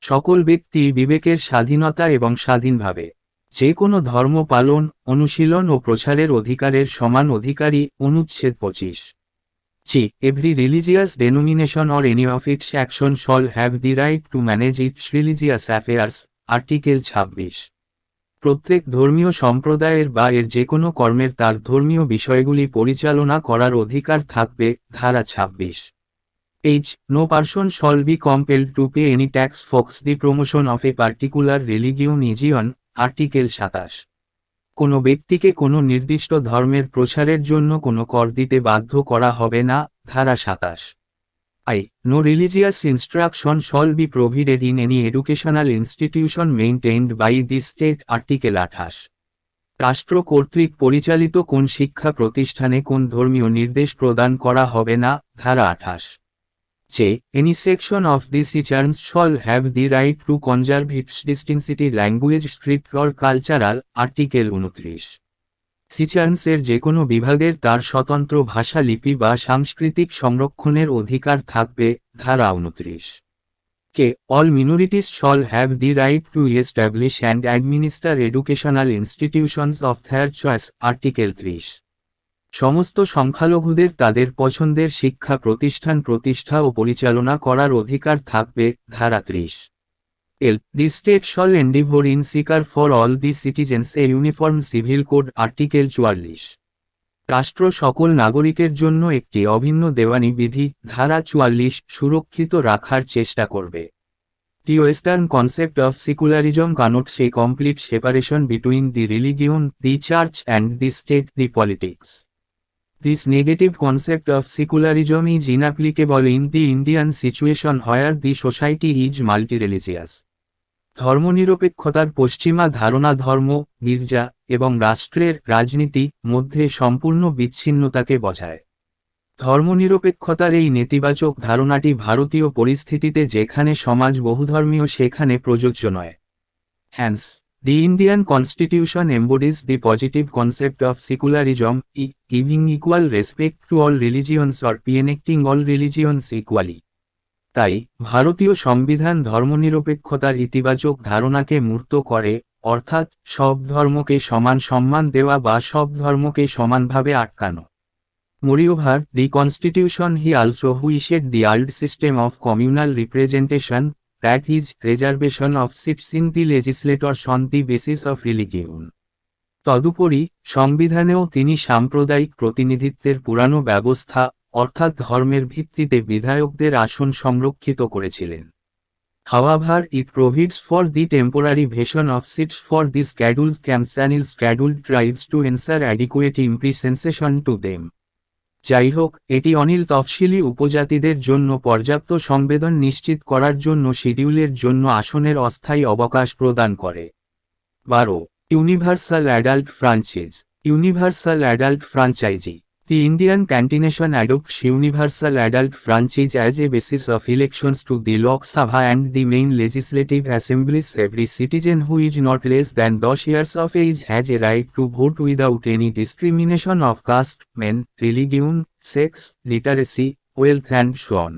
সকল ব্যক্তি বিবেকের স্বাধীনতা এবং স্বাধীনভাবে যে কোনো ধর্ম পালন, অনুশীলন ও প্রচারের অধিকারের সমান অধিকারী, অনুচ্ছেদ 25। Every religious denomination or any of its action shall have the right to manage its religious affairs, article 26। প্রত্যেক ধর্মীয় সম্প্রদায়ের বা এর যে কোনো কর্মের তার ধর্মীয় বিষয়গুলি পরিচালনা করার অধিকার থাকবে, ধারা 26। No person shall be compelled to pay any tax for the promotion of a particular religion, article 27। কোনো ব্যক্তিকে কোনো নির্দিষ্ট ধর্মের প্রচারের জন্য কোনো কর দিতে বাধ্য করা হবে না, ধারা 27। No religious instruction shall be provided in any educational institution maintained by the state, article 28। রাষ্ট্র কর্তৃক পরিচালিত কোন শিক্ষা প্রতিষ্ঠানে কোন ধর্মীয় নির্দেশ প্রদান করা হবে না, ধারা 28। Any section of these teachers shall have the right to conserve its distinctive language, script or cultural, article 29। সিচার্নসের যে কোনো বিভাগের তার স্বতন্ত্র ভাষা লিপি বা সাংস্কৃতিক সংরক্ষণের অধিকার থাকবে, ধারা 29। All minorities shall have the right to establish and administer educational institutions of their choice, article 30। সমস্ত সংখ্যালঘুদের তাদের পছন্দের শিক্ষা প্রতিষ্ঠান প্রতিষ্ঠা ও পরিচালনা করার অধিকার থাকবে, ধারা 30। The state shall endeavor in seeker for all the citizens a uniform civil code article 44। রাষ্ট্র সকল নাগরিকের জন্য একটি অভিন্ন দেওয়ানি বিধি ধারা 44 সুরক্ষিত রাখার চেষ্টা করবে। The Western concept of secularism cannot say complete separation between the religion, the church and the state, the politics. This negative concept of secularism is inapplicable in the Indian situation where the society is multi-religious. ধর্মনিরপেক্ষতার পশ্চিমা ধারণা ধর্ম, গির্জা এবং রাষ্ট্রের রাজনীতি মধ্যে সম্পূর্ণ বিচ্ছিন্নতাকে বোঝায়। ধর্মনিরপেক্ষতার এই নেতিবাচক ধারণাটি ভারতীয় পরিস্থিতিতে যেখানে সমাজ বহুধর্মীয় সেখানে প্রযোজ্য নয়। Hence, the Indian Constitution embodies the positive concept of secularism, giving equal respect to all religions or enacting all religions equally. তাই ভারতীয় সংবিধান ধর্মনিরপেক্ষতার ইতিবাচক ধারণাকে মূর্ত করে, অর্থাৎ সব ধর্মকে সমান সম্মান দেওয়া বা সব ধর্মকে সমানভাবে আটকানো। Moreover, the Constitution he also wished the old system of communal representation, that is, reservation of seats in the legislators on the basis of religion. তদুপরি সংবিধানেও তিনি সাম্প্রদায়িক প্রতিনিধিত্বের পুরানো ব্যবস্থা অর্থাৎ ধর্মের ভিত্তিতে বিধায়কদের আসন সংরক্ষিত করেছিলেন। However, it provides for the temporary version of seats for the scheduled camps and scheduled tribes to ensure adequate representation to them. যাই হোক, এটি অনিল তফসিলি উপজাতিদের জন্য পর্যাপ্ত সংবেদন নিশ্চিত করার জন্য শিডিউলের জন্য আসনের অস্থায়ী অবকাশ প্রদান করে। 12. Universal adult franchise. Universal adult franchise. The Indian Constitution adopts universal adult franchise as a basis of elections to the Lok Sabha and the main legislative assemblies. Every citizen who is not less than 10 years of age has a right to vote without any discrimination of caste, men, religion, sex, literacy, wealth and so on.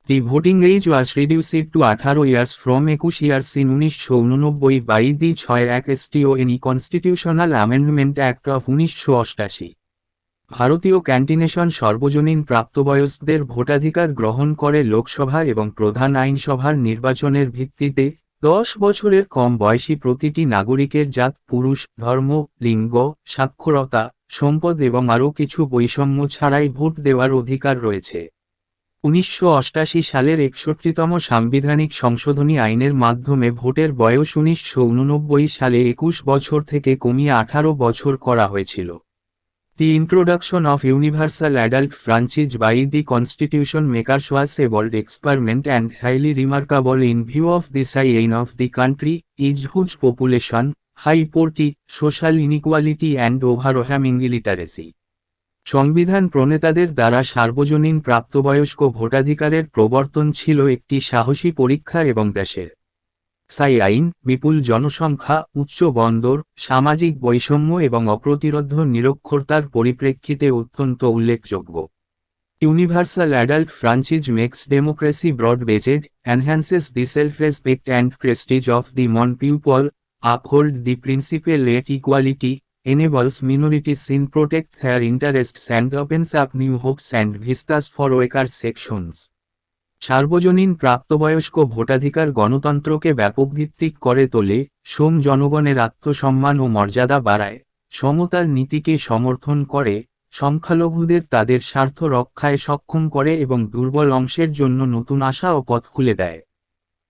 The voting age was reduced to 18 years from 21 years in 1989 by the 6 Constitutional Amendment Act of 1988. ভারতীয় constitution সর্বজনীন প্রাপ্তবয়স্কদের ভোটাধিকার গ্রহণ করে লোকসভা এবং প্রধান আইনসভার নির্বাচনের ভিত্তিতে 10 বছরের কম বয়সী প্রতিটি নাগরিকের জাত, পুরুষ, ধর্ম, লিঙ্গ, সাক্ষরতা, সম্পদ এবং আরও কিছু বৈষম্য ছাড়াই ভোট দেওয়ার অধিকার রয়েছে। 1988 সালের 61তম সাংবিধানিক সংশোধনী আইনের মাধ্যমে ভোটের বয়স 1989 সালে 21 বছর থেকে কমিয়ে 18 বছর করা হয়েছিল। The introduction of universal adult franchise by the constitution makers was a bold experiment and highly remarkable in view of the size of the country, its huge population, high poverty, social inequality and overwhelming illiteracy. সংবিধান প্রণেতাদের দ্বারা সার্বজনীন প্রাপ্তবয়স্ক ভোটাধিকারের প্রবর্তন ছিল একটি সাহসী পরীক্ষা এবং দেশের সাই আইন, বিপুল জনসংখ্যা, উচ্চ বন্দর, সামাজিক বৈষম্য এবং অপ্রতিরোধ্য নিরক্ষরতার পরিপ্রেক্ষিতে অত্যন্ত উল্লেখযোগ্য। Universal adult franchise makes democracy broad based, enhances the self respect and prestige of the common people, uphold the principle at equality, enables minorities in protect their interests and opens up new hopes and vistas for weaker sections. সার্বজনীন প্রাপ্তবয়স্ক ভোটাধিকার গণতন্ত্রকে ব্যাপকভিত্তিক করে তোলে, সোম জনগণের আত্মসম্মান ও মর্যাদা বাড়ায়, সমতার নীতিকে সমর্থন করে, সংখ্যালঘুদের তাদের স্বার্থ রক্ষায় সক্ষম করে এবং দুর্বল অংশের জন্য নতুন আশা ও পথ খুলে দেয়।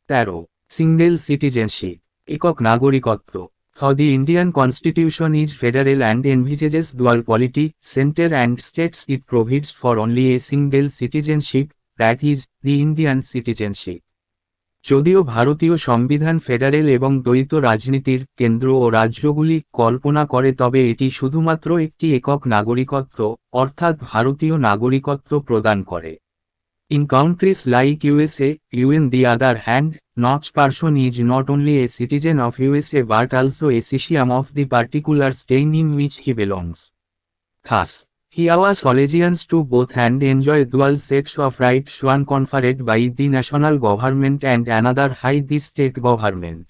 13. সিঙ্গেল সিটিজেনশিপ, একক নাগরিকত্ব। The Indian Constitution is federal and envisages dual polity, center and states. It provides for only a single citizenship, that is, the Indian citizenship. যদিও ভারতীয় সংবিধান ফেডারেল এবং দ্বৈত রাজনীতির কেন্দ্র ও রাজ্যগুলি কল্পনা করে, তবে এটি শুধুমাত্র একটি একক নাগরিকত্ব অর্থাৎ ভারতীয় নাগরিকত্ব প্রদান করে। In countries like USA, on the other hand, each person is not only a citizen of USA but also a citizen of the particular state in which he belongs. Thus, he owes allegiance to both and enjoy dual sets of rights, one conferred by the national government and another by the state government.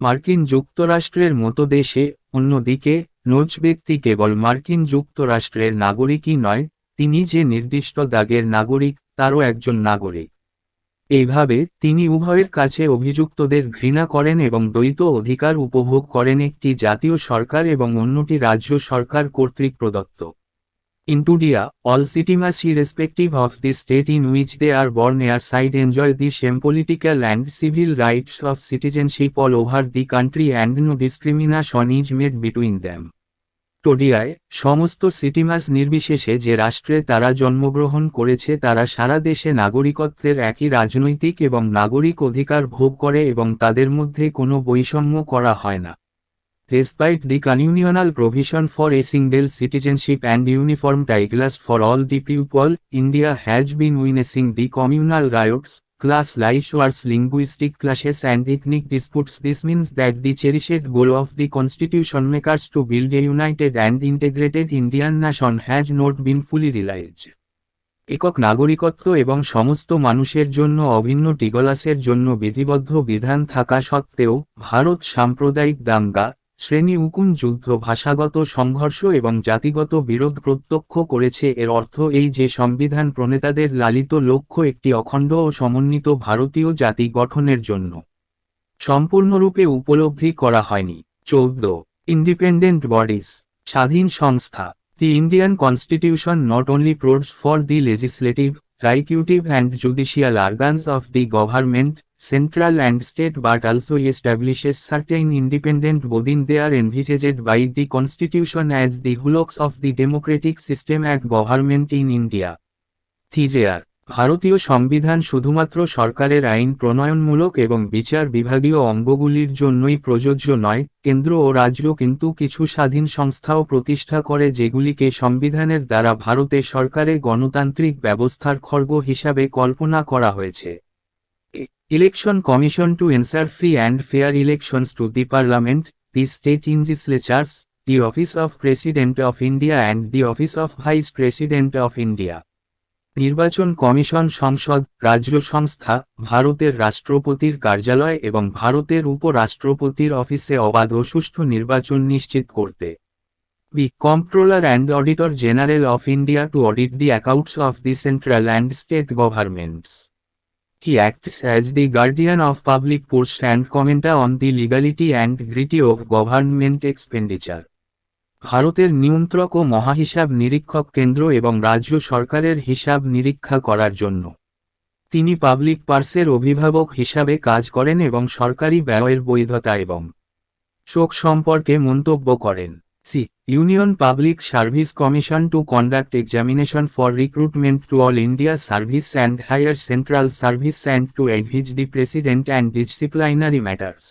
মার্কিন যুক্তরাষ্ট্রের মতো দেশে, অন্যদিকে, nose ব্যক্তি কেবল মার্কিন যুক্তরাষ্ট্রের নাগরিকই নয়, তিনি যে নির্দিষ্ট দাগের নাগরিক, তারও একজন নাগরিক। এইভাবে তিনি উভয়ের কাছে অভিযুক্তদের ঘৃণা করেন এবং দ্বৈত অধিকার উপভোগ করেন, একটি জাতীয় সরকার এবং অন্যটি রাজ্য সরকার কর্তৃক প্রদত্ত। India, all citizens irrespective of the state in which they are born airside enjoy the same political and civil rights of citizenship all over the country and no discrimination is made between them. টোডিয়ায় সমস্ত সিটিমাস নির্বিশেষে যে রাষ্ট্রে তারা জন্মগ্রহণ করেছে তারা সারা দেশে নাগরিকত্বের একই রাজনৈতিক এবং নাগরিক অধিকার ভোগ করে এবং তাদের মধ্যে কোনো বৈষম্য করা হয় না। Despite the communal provision for a single citizenship and uniform titles for all the people, India has been witnessing the communal riots, class life wars, linguistic clashes and ethnic disputes. This means that the cherished goal of the constitution makers to build a united and integrated Indian nation has not been fully realized. একক নাগরিকত্ব এবং সমস্ত মানুষের জন্য অভিন্ন টিগলাসের জন্য বিধিবদ্ধ বিধান থাকা সত্ত্বেও ভারত সাম্প্রদায়িক দাঙ্গা, শ্রেণী উকুন যুদ্ধ, ভাষাগত সংঘর্ষ এবং জাতিগত বিরোধ প্রত্যক্ষ করেছে। এর অর্থ এই যে সংবিধান প্রণেতাদের লালিত লক্ষ্য একটি অখণ্ড ও সমন্বিত ভারতীয় জাতি গঠনের জন্য সম্পূর্ণরূপে উপলব্ধি করা হয়নি। 14 ইন্ডিপেন্ডেন্ট বডিজ, স্বাধীন সংস্থা। The Indian Constitution not only provides for the legislative, executive and judicial organs of the government, central and state, but also establishes certain independent bodies they are envisaged by the Constitution as the hallmarks of the democratic system and government in India. থিজেয়ার, ভারতীয় সংবিধান শুধুমাত্র সরকারের আইন প্রণয়নমূলক এবং বিচার বিভাগীয় অঙ্গগুলির জন্যই প্রযোজ্য নয়, কেন্দ্র ও রাজ্য কিন্তু কিছু স্বাধীন সংস্থাও প্রতিষ্ঠা করে যেগুলিকে সংবিধানের দ্বারা ভারতে সরকারে গণতান্ত্রিক ব্যবস্থার খড়গ হিসাবে কল্পনা করা হয়েছে। Election commission to ensure free and fair elections to the parliament, the state legislatures, the office of president of India and the office of vice president of India. নির্বাচন কমিশন সংসদ, রাজ্য সংস্থা, ভারতের রাষ্ট্রপতির কার্যালয় এবং ভারতের উপরাষ্ট্রপতির অফিসে অবাধ ও সুষ্ঠু নির্বাচন নিশ্চিত করতে। The Comptroller and Auditor General of India to audit the accounts of the central and state governments. He acts as the guardian of public purse and commenter on the legality and integrity of government expenditure. ভারতের নিয়ন্ত্রক ও মহাহিসাব নিরীক্ষক কেন্দ্র এবং রাজ্য সরকারের হিসাব নিরীক্ষা করার জন্য তিনি পাবলিক পার্সের অভিভাবক হিসাবে কাজ করেন এবং সরকারি ব্যয়ের বৈধতা এবং শোক সম্পর্কে মন্তব্য করেন। C union public service commission to conduct examination for recruitment to all India service and higher central service and to advise the president and disciplinary matters.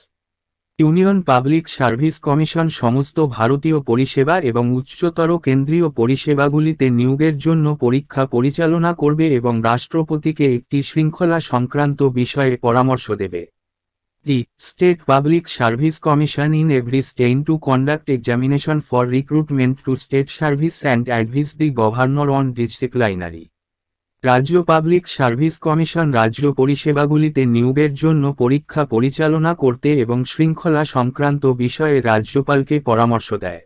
Union public service commission সমস্ত ভারতীয় পরিষেবা এবং উচ্চতর কেন্দ্রীয় পরিষেবাগুলিতে নিয়োগের জন্য পরীক্ষা পরিচালনা করবে এবং রাষ্ট্রপতিকে একটি শৃঙ্খলা সংক্রান্ত বিষয়ে পরামর্শ দেবে। The state public service commission in every state to conduct examination for recruitment two state service and advise the governor on disciplinary. রাজ্য পাবলিক সার্ভিস কমিশন রাজ্য পরিষেবাগুলিতে নিয়োগের জন্য পরীক্ষা পরিচালনা করতে এবং শৃঙ্খলা সংক্রান্ত বিষয়ে রাজ্যপালকে পরামর্শ দেয়।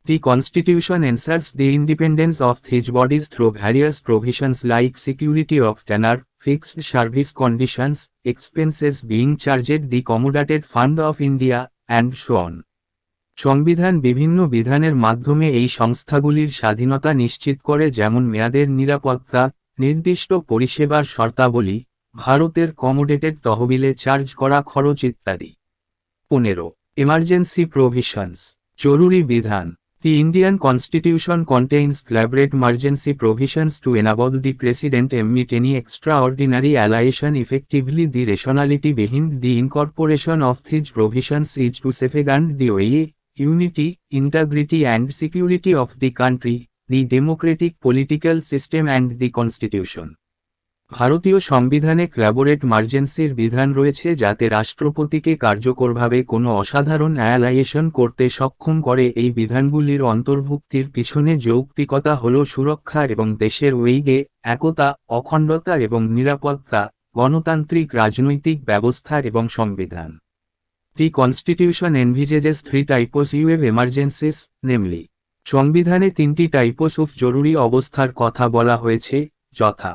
The Constitution ensures the independence of these bodies through various provisions like security of tenure, fixed service conditions, expenses being charged the Commodity Fund of India, and so on. সংবিধান বিভিন্ন বিধানের মাধ্যমে এই সংস্থাগুলির স্বাধীনতা নিশ্চিত করে, যেমন মেয়াদের নিরাপত্তা, নির্দিষ্ট পরিষেবার শর্তাবলী, ভারতের কমোডেটেড তহবিলে চার্জ করা খরচ ইত্যাদি। 15 এমার্জেন্সি প্রভিশনস, জরুরি বিধান। The Indian Constitution contains elaborate emergency provisions to enable the President emit any extraordinary allocation effectively. The rationality behind the incorporation of these provisions is to safeguard the unity, integrity and security of the country, the democratic political system and the Constitution. ভারতীয় সংবিধানে elaborate emergencyর বিধান রয়েছে যাতে রাষ্ট্রপতিকে কার্যকরভাবে কোনো অসাধারণ অ্যালাইয়েশন করতে সক্ষম করে। এই বিধানগুলির অন্তর্ভুক্তির পিছনে যৌক্তিকতা হল সুরক্ষা এবং দেশের ঐক্য, একতা, অখণ্ডতা এবং নিরাপত্তা, গণতান্ত্রিক রাজনৈতিক ব্যবস্থা এবং সংবিধান। The Constitution envisages 3 types of emergencies, namely, সংবিধানে 3টি টাইপস অফ জরুরি অবস্থার কথা বলা হয়েছে, যথা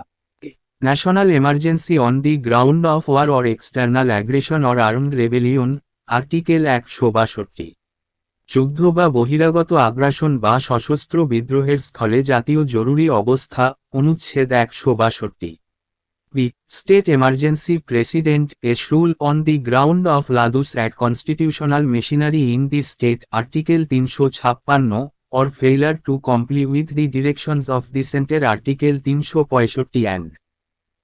national emergency on the ground of war or external aggression or armed rebellion, article 162। যুদ্ধ বা বহিরাগত আগ্রাসন বা সশস্ত্র বিদ্রোহের স্থলে জাতীয় জরুরি অবস্থা, অনুচ্ছেদ 162। B. State emergency President's rule on the ground of লাদুস at constitutional machinery in the state, article 356, or failure to comply with the directions of the center, article 365 and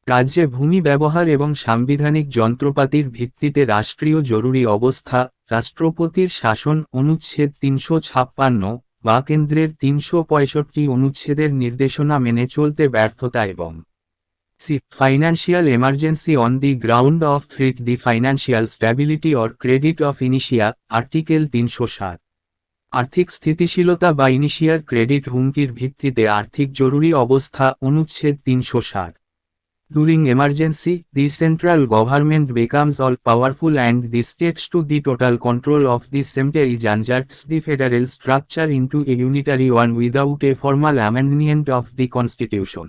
রাজ্যে ভূমি ব্যবহার এবং সাংবিধানিক যন্ত্রপাতির ভিত্তিতে রাষ্ট্রীয় জরুরি অবস্থা, রাষ্ট্রপতির শাসন, অনুচ্ছেদ 356, বা কেন্দ্রের 365 অনুচ্ছেদের নির্দেশনা মেনে চলতে ব্যর্থতা এবং C. Financial emergency on the ground of threat the financial stability or credit of India, article 360। আর্থিক স্থিতিশীলতা বা ইনিশিয়ার ক্রেডিট হুমকির ভিত্তিতে আর্থিক জরুরি অবস্থা, অনুচ্ছেদ 360। During emergency, the central government becomes all powerful and the states to the total control of the same inserts the federal structure into a unitary one without a formal amendment of the constitution.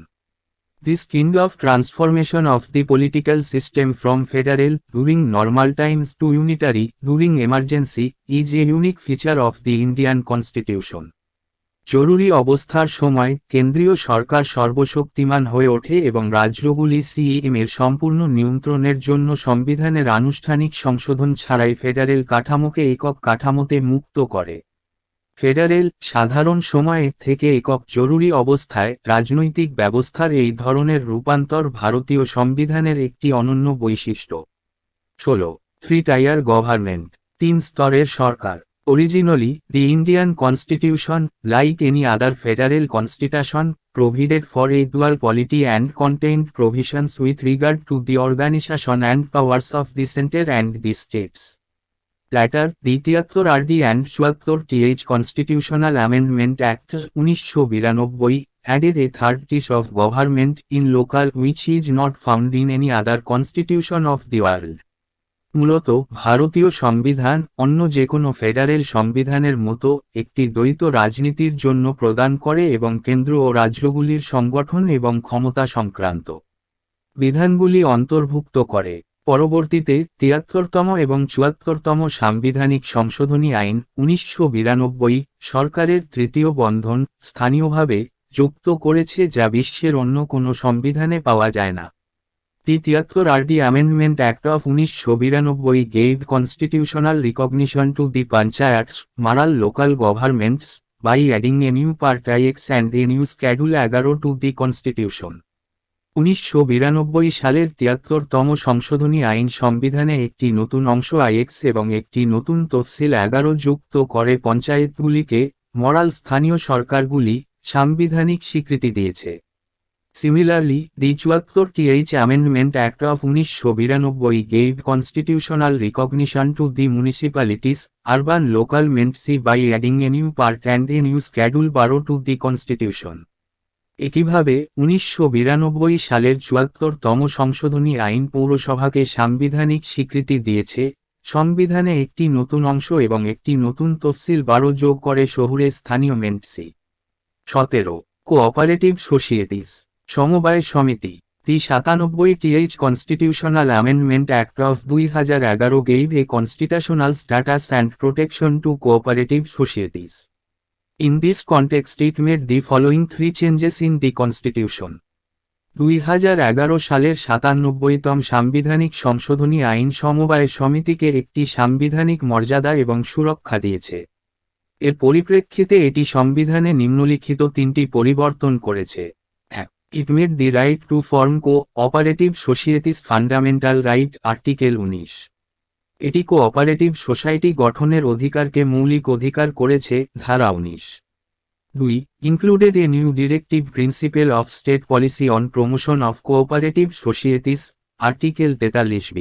This kind of transformation of the political system from federal, during normal times, to unitary, during emergency, is a unique feature of the Indian constitution. জরুরি অবস্থার সময় কেন্দ্রীয় সরকার সর্বশক্তিমান হয়ে ওঠে এবং রাজ্যগুলি CEM এর সম্পূর্ণ নিয়ন্ত্রণের জন্য সংবিধানের আনুষ্ঠানিক সংশোধন ছাড়াই ফেডারেল কাঠামোকে একক কাঠামোতে মুক্ত করে। ফেডারেল সাধারণ সময়ে থেকে একক জরুরি অবস্থায় রাজনৈতিক ব্যবস্থার এই ধরনের রূপান্তর ভারতীয় সংবিধানের একটি অনন্য বৈশিষ্ট্য। 16. থ্রি-টায়ার গভর্নমেন্ট, 3 স্তরের সরকার। Originally, the Indian Constitution, like any other federal constitution, provided for a dual polity and contained provisions with regard to the organization and powers of the center and the states. Later, the 73 RD and 74 TH Constitutional Amendment Act 1992 added a third tier of government in local, which is not found in any other constitution of the world. মূলত ভারতীয় সংবিধান অন্য যে কোনো federal সংবিধানের মতো একটি দ্বৈত রাজনীতির জন্য প্রদান করে এবং কেন্দ্র ও রাজ্যগুলির সংগঠন এবং ক্ষমতা সংক্রান্ত বিধানগুলি অন্তর্ভুক্ত করে। পরবর্তীতে 73তম এবং 74তম সাংবিধানিক সংশোধনী আইন 1992 সরকারের তৃতীয় বন্ধন স্থানীয়ভাবে যুক্ত করেছে, যা বিশ্বের অন্য কোনো সংবিধানে পাওয়া যায় না। The 73 RD Amendment Act of 1992 gave constitutional recognition to the panchayats, moral local governments, by adding a new part IX and a new Schedule 11 to the Constitution. 1992 সালের 73তম সংশোধনী আইন সংবিধানে একটি নতুন অংশ IX এবং একটি নতুন তফসিল 11 যুক্ত করে পঞ্চায়েতগুলিকে, মরাল স্থানীয় সরকারগুলি, সাংবিধানিক স্বীকৃতি দিয়েছে। Similarly, the 74 TH Amendment Act of 1992 gave constitutional recognition to the municipalities, urban local mentsi, by adding a new part and a new Schedule 12 to the Constitution. একইভাবে 1992 সালের 74তম সংশোধনী আইন পৌরসভাকে সাংবিধানিক স্বীকৃতি দিয়েছে, সংবিধানে একটি নতুন অংশ এবং একটি নতুন তফসিল 12 যোগ করে শহুরে স্থানীয় মেন্টসি। 17. কোঅপারেটিভ সোসাইটিস, সমবায় সমিতি। The 97 TH Constitutional Amendment Act of 2011 gave a constitutional status and protection to cooperative societies. In this context, it made the following 3 changes in the Constitution. 2011 সালের 97তম সাংবিধানিক সংশোধনী আইন সমবায় সমিতিকে একটি সাংবিধানিক মর্যাদা এবং সুরক্ষা দিয়েছে। এর পরিপ্রেক্ষিতে এটি সংবিধানে নিম্নলিখিত 3টি পরিবর্তন করেছে। It made the right to form co-operative societies fundamental right, article 19। এটি কোঅপারেটিভ সোসাইটি গঠনের অধিকারকে মৌলিক অধিকার করেছে, ধারা 19। 2. Included a new directive principle of state policy on promotion of cooperative societies, article 43b।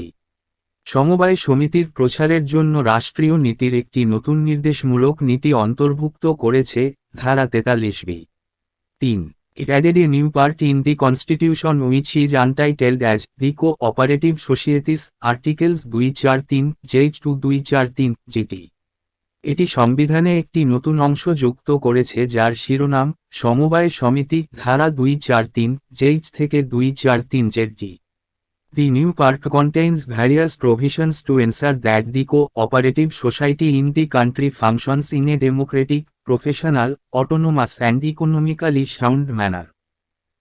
সমবায় সমিতির প্রচারের জন্য রাষ্ট্রীয় নীতির একটি নতুন নির্দেশমূলক নীতি অন্তর্ভুক্ত করেছে, ধারা 43b। 3. It added a new part in the Constitution which is untitled as the Co-operative Societies, Articles 243 J to 243 GT. এটি সংবিধানে একটি নতুন অংশ যুক্ত করেছে যার শিরোনাম সমবায় সমিতি ধারা 243 জেইচ থেকে 243 JD. The new part contains various provisions to ensure that the co-operative society in the country functions in a democratic, professional, autonomous and economically sound manner.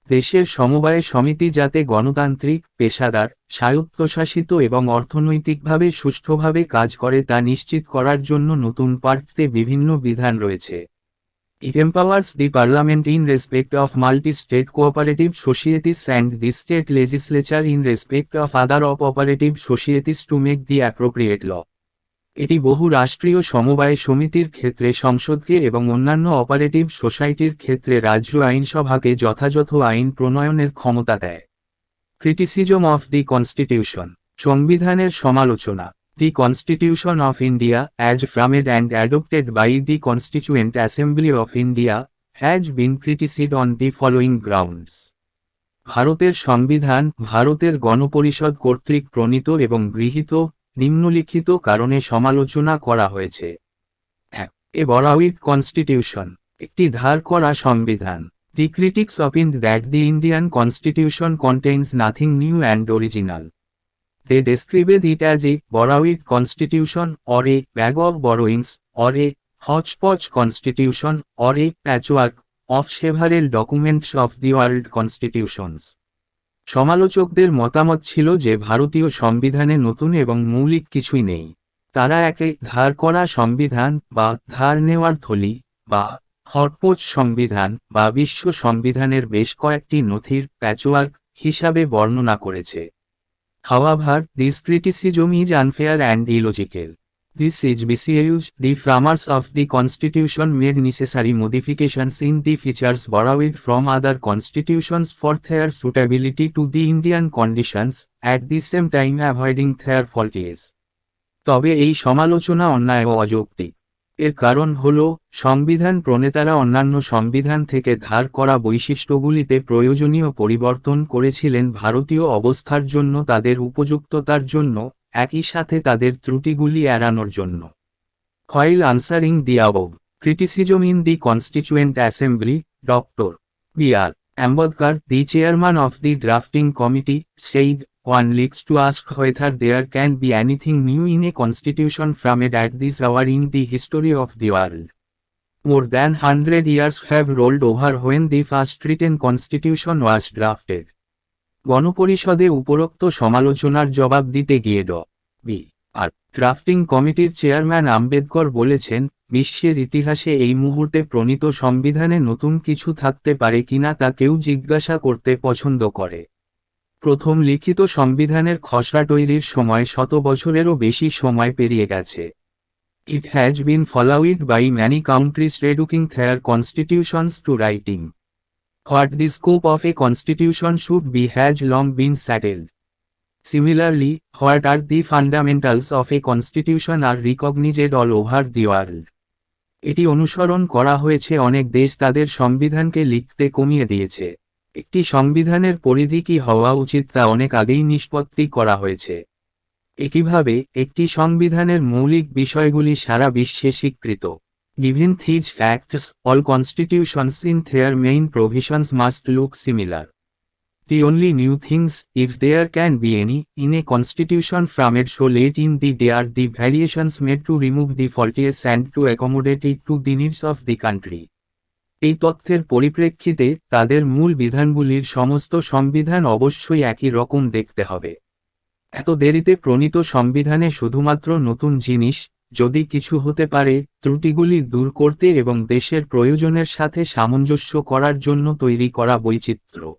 দেশের সমবায় সমিতি যাতে গণতান্ত্রিক, পেশাদার, স্বায়ত্তশাসিত এবং অর্থনৈতিকভাবে সুষ্ঠুভাবে কাজ করে তা নিশ্চিত করার জন্য নতুন পার্টতে বিভিন্ন বিধান রয়েছে। It empowers the Parliament in respect of multi-state cooperative societies and the state legislature in respect of other cooperative societies to make the appropriate law. এটি বহু রাষ্ট্রীয় সমবায় সমিতির ক্ষেত্রে সংসদকে এবং অন্যান্য অপারেটিভ সোসাইটির ক্ষেত্রে রাজ্য আইনসভাকে যথাযথ আইন প্রণয়নের ক্ষমতা দেয়। ক্রিটিসিজম অফ দি কনস্টিটিউশন, সংবিধানের সমালোচনা। The Constitution of India, as framed and adopted by the Constituent Assembly of India, has been criticized on the following grounds. ভারতের সংবিধান ভারতের গণপরিষদ কর্তৃক প্রণীত এবং গৃহীত নিম্নলিখিত কারণে সমালোচনা করা হয়েছে। 1. A borrowed constitution, একটি ধার করা সংবিধান। The critics opined that the Indian Constitution contains nothing new and original. They described it as a borrowed constitution or a bag of borrowings or a hodgepodge constitution or a patchwork of several documents of the world constitutions. সমালোচকদের মতামত ছিল যে ভারতীয় সংবিধানে নতুন এবং মৌলিক কিছুই নেই। তারা একে ধার করা সংবিধান বা ধার নেওয়ার থলি বা হটপোচ সংবিধান বা বিশ্ব সংবিধানের বেশ কয়েকটি নথির প্যাচওয়ার্ক হিসাবে বর্ণনা করেছে। However, this criticism is unfair and illogical. This Wbcs, the framers of the Constitution made necessary modifications in the features borrowed from other constitutions for their suitability to the Indian conditions, at the same time avoiding their faulties. তবে এই সমালোচনা অন্যায় ও অযৌক্তিক। এর কারণ হল সংবিধান প্রণেতারা অন্যান্য সংবিধান থেকে ধার করা বৈশিষ্ট্যগুলিতে প্রয়োজনীয় পরিবর্তন করেছিলেন ভারতীয় অবস্থার জন্য তাদের উপযুক্ততার জন্য, একই সাথে তাদের ত্রুটিগুলি এড়ানোর জন্য। While answering the above criticism in the Constituent Assembly, Dr. B.R. Ambedkar, the chairman of the drafting committee, said, "One likes to ask whether there can be anything new in a constitution framed at this hour in the history of the world. More than 100 years have rolled over when the first written constitution was drafted." গণপরিষদে উপরোক্ত সমালোচনার জবাব দিতে গিয়ে ড.বি.আর. Drafting কমিটির chairman Ambedkar বলেছেন, বিশ্বের ইতিহাসে এই মুহূর্তে প্রণীত সংবিধানে নতুন কিছু থাকতে পারে কিনা তা কেউ জিজ্ঞাসা করতে পছন্দ করে। প্রথম লিখিত সংবিধানের খসড়া তৈরির সময় 100 বছরেরও বেশি সময় পেরিয়ে গেছে। It has been followed by many countries reducing their constitutions to writing. What the scope of a constitution should be has long been settled. Similarly, what are the fundamentals of a constitution are recognized all over the world. এটি অনুসরণ করা হয়েছে অনেক দেশ তাদের সংবিধানকে লিখতে কমিয়ে দিয়েছে। একটি সংবিধানের পরিধি কি হওয়া উচিত তা অনেক আগেই নিষ্পত্তি করা হয়েছে। একইভাবে একটি সংবিধানের মৌলিক বিষয়গুলি সারা বিশ্বে স্বীকৃত। Given these facts, all constitutions in their main provisions must look similar. The only new things, if there can be any, in a constitution framed so late in the day are the variations made to remove the faulties and to accommodate it to the needs of the country. এই তথ্যের পরিপ্রেক্ষিতে তাদের মূল বিধানগুলির সমস্ত সংবিধান অবশ্যই একই রকম দেখতে হবে। এত দেরিতে প্রণীত সংবিধানে শুধুমাত্র নতুন জিনিস, যদি কিছু হতে পারে, ত্রুটিগুলি দূর করতে এবং দেশের প্রয়োজনের সাথে সামঞ্জস্য করার জন্য তৈরি করা বৈচিত্র্য।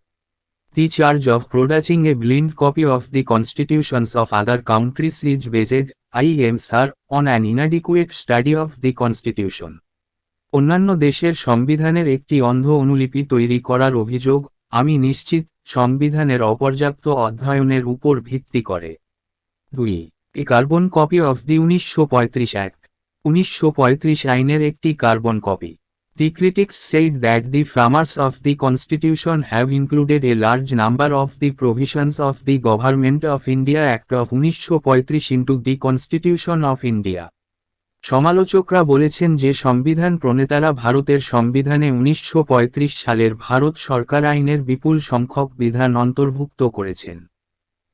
The charge of producing a blind copy of the constitutions of other countries is based, I am sir, on an inadequate study of the constitution. অন্যান্য দেশের সংবিধানের একটি অন্ধ অনুলিপি তৈরি করার অভিযোগ, আমি নিশ্চিত, সংবিধানের অপর্যাপ্ত অধ্যয়নের উপর ভিত্তি করে। 2. A carbon copy of the 1935 act, 1935 আইনের একটি carbon copy. The critics said that the framers of the Constitution have included a large number of the provisions of the Government of India Act of 1935 into the Constitution of India. সমালোচকরা বলেছেন যে সংবিধান প্রণেতারা ভারতের সংবিধানে 1935 সালের ভারত সরকার আইনের বিপুল সংখ্যক বিধান অন্তর্ভুক্ত করেছেন।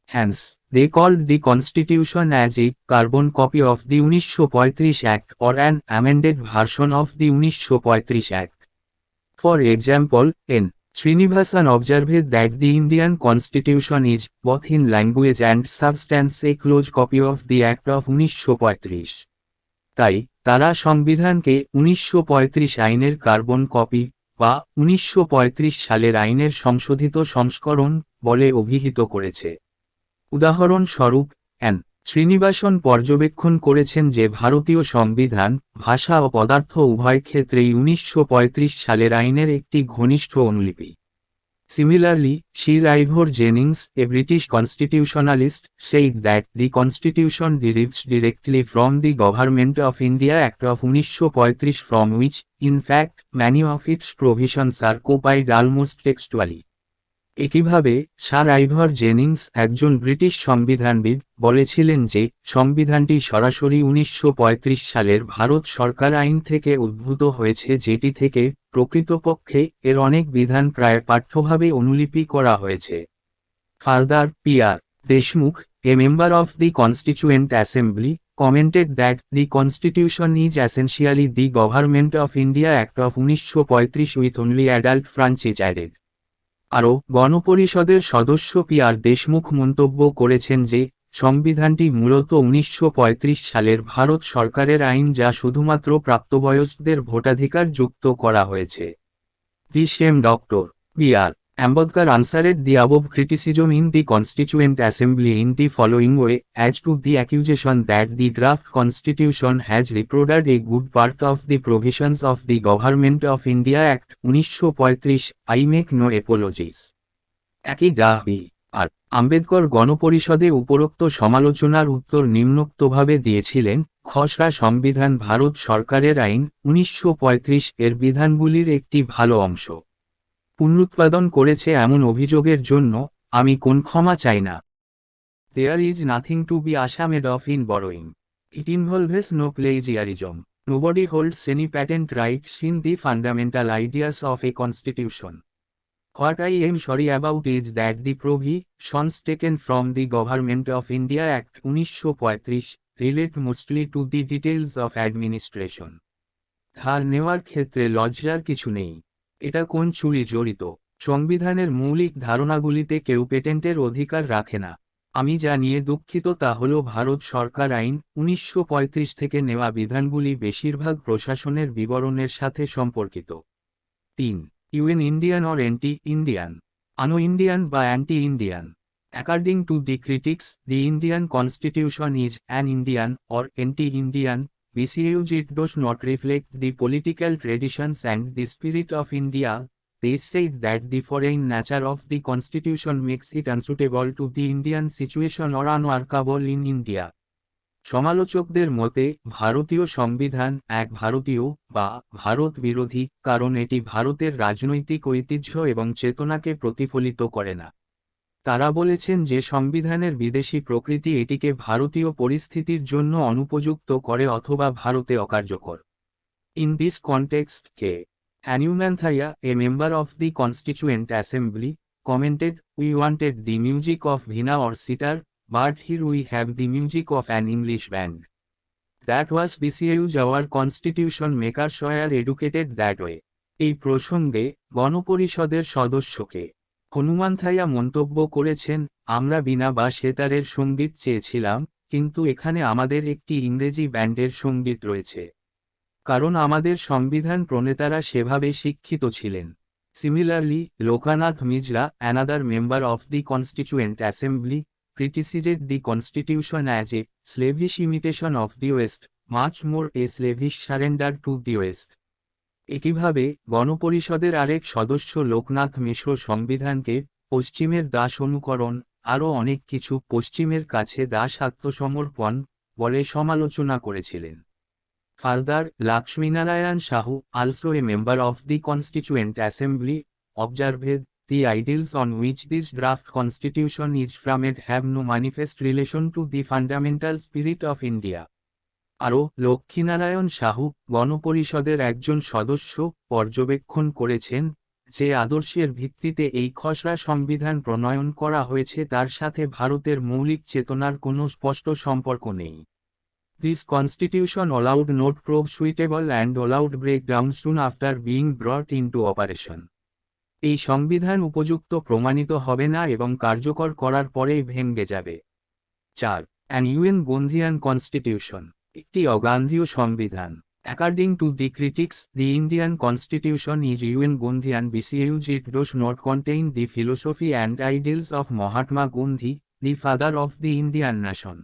Hence, they called the Constitution as a carbon copy of the 1935 Act or an amended version of the 1935 Act. For example, N. Srinivasan observed that the Indian Constitution is, both in language and substance, a close copy of the Act of 1935. তাই তারা সংবিধানকে 1935 আইনের carbon copy বা 1935 সালের আইনের সংশোধিত সংস্করণ বলে অভিহিত করেছে। উদাহরণস্বরূপ, এন শ্রীনিবাসন পর্যবেক্ষণ করেছেন যে ভারতীয় সংবিধান ভাষা ও পদার্থ উভয় ক্ষেত্রেই 1935 সালের আইনের একটি ঘনিষ্ঠ অনুলিপি। Similarly, Sir Ivor Jennings, a British constitutionalist, said that the Constitution derives directly from the Government of India Act of 1935, from which, in fact, many of its provisions are copied almost textually. একইভাবে sir Ivor Jennings, একজন British সংবিধানবিদ, বলেছিলেন যে সংবিধানটি সরাসরি 1935 সালের ভারত সরকার আইন থেকে উদ্ভূত হয়েছে, যেটি থেকে প্রকৃতপক্ষে এর অনেক বিধান প্রায় পাঠ্যভাবে অনুলিপি করা হয়েছে। Further, P.R. Deshmukh, a member of the Constituent Assembly, commented that the Constitution is essentially the Government of India Act of 1935 with only adult franchise added. আরও গণপরিষদের সদস্য P.R. দেশমুখ মন্তব্য করেছেন যে সংবিধানটি মূলত 1935 সালের ভারত সরকারের আইন, যা শুধুমাত্র প্রাপ্তবয়স্কদের ভোটাধিকার যুক্ত করা হয়েছে। The same Dr. B.R. Ambedkar answered the above criticism in the Constituent Assembly in the following way: as to the accusation that the draft constitution has reproduced a good part of the provisions of the Government of India Act 1935, I make no apologies. একই দাবি আর আম্বেদকর গণপরিষদে উপরোক্ত সমালোচনার উত্তর নিম্নোক্তভাবে দিয়েছিলেন: খসড়া সংবিধান ভারত সরকারের আইন 1935 এর বিধানগুলির একটি ভালো অংশ পুনরুৎপাদন করেছে এমন অভিযোগের জন্য আমি কোন ক্ষমা চাই না। There is nothing to be ashamed of in borrowing. It involves no plagiarism. Nobody holds any patent rights in the fundamental ideas of a constitution. What I am sorry about is that the provisions taken from the Government of India Act 1935 relate mostly to the details of administration. ধার নেওয়ার ক্ষেত্রে লজ্জার কিছু নেই। এটা কোন চুরি জড়িত সংবিধানের মৌলিক ধারণাগুলিতে কেউ পেটেন্টের অধিকার রাখে না। আমি যা নিয়ে দুঃখিত তা হল ভারত সরকার আইন 1935 থেকে নেওয়া বিধানগুলি বেশিরভাগ প্রশাসনের বিবরণের সাথে সম্পর্কিত। 3. UN Indian or anti-Indian, ano-Indian বা anti-Indian. According to the critics, the Indian Constitution is an Indian or anti-Indian because it does not reflect the political traditions and the spirit of India. They said that the foreign nature of the Constitution makes it unsuitable to the Indian situation or unworkable in India. সমালোচকদের মতে ভারতীয় সংবিধান এক ভারতীয় বা ভারত বিরোধী, কারণ এটি ভারতের রাজনৈতিক ঐতিহ্য এবং চেতনাকে প্রতিফলিত করে না। তারা বলেছেন যে সংবিধানের বিদেশি প্রকৃতি এটিকে ভারতীয় পরিস্থিতির জন্য অনুপযুক্ত করে অথবা ভারতে অকার্যকর। In this context, K. Hanumanthaya, a member of the Constituent Assembly, commented, "We wanted the music of Veena or sitar, but here we have the music of an English band. That was because our constitution makers were educated that way." এই প্রসঙ্গে গণপরিষদের সদস্যকে হনুমান্থায়া মন্তব্য করেছেন, আমরা বীণা বা সেতারের সঙ্গীত চেয়েছিলাম, কিন্তু এখানে আমাদের একটি ইংরেজি ব্যান্ডের সঙ্গীত রয়েছে, কারণ আমাদের সংবিধান প্রণেতারা সেভাবে শিক্ষিত ছিলেন। Similarly, Lokanath Mishra, another member of the Constituent Assembly, criticized the Constitution as a slavish imitation of the West, much more a slavish surrender to the West. একইভাবে গণপরিষদের আরেক সদস্য লোকনাথ মিশ্র সংবিধানকে পশ্চিমের দাস অনুকরণ, আরও অনেক কিছু পশ্চিমের কাছে দাস আত্মসমর্পণ বলে সমালোচনা করেছিলেন। Further, Lakshminarayan Sahu, also a member of the Constituent Assembly, observed, the ideals on which this draft constitution is framed have no manifest relation to the fundamental spirit of India. আরও লক্ষ্মীনারায়ণ সাহু, গণপরিষদের একজন সদস্য, পর্যবেক্ষণ করেছেন, যে আদর্শের ভিত্তিতে এই খসড়া সংবিধান প্রণয়ন করা হয়েছে তার সাথে ভারতের মৌলিক চেতনার কোনো স্পষ্ট সম্পর্ক নেই। This constitution allowed not probe suitable and allowed breakdown soon after being brought into operation. এই সংবিধান উপযুক্ত প্রমাণিত হবে না এবং কার্যকর করার পরেই ভেঙে যাবে। 4. An UN Gandhian Constitution. একটি অগান্ধীয় সংবিধান। According to the critics, the Indian Constitution is UN Gandhian because it does not contain the philosophy and ideals of Mahatma Gandhi, the father of the Indian nation.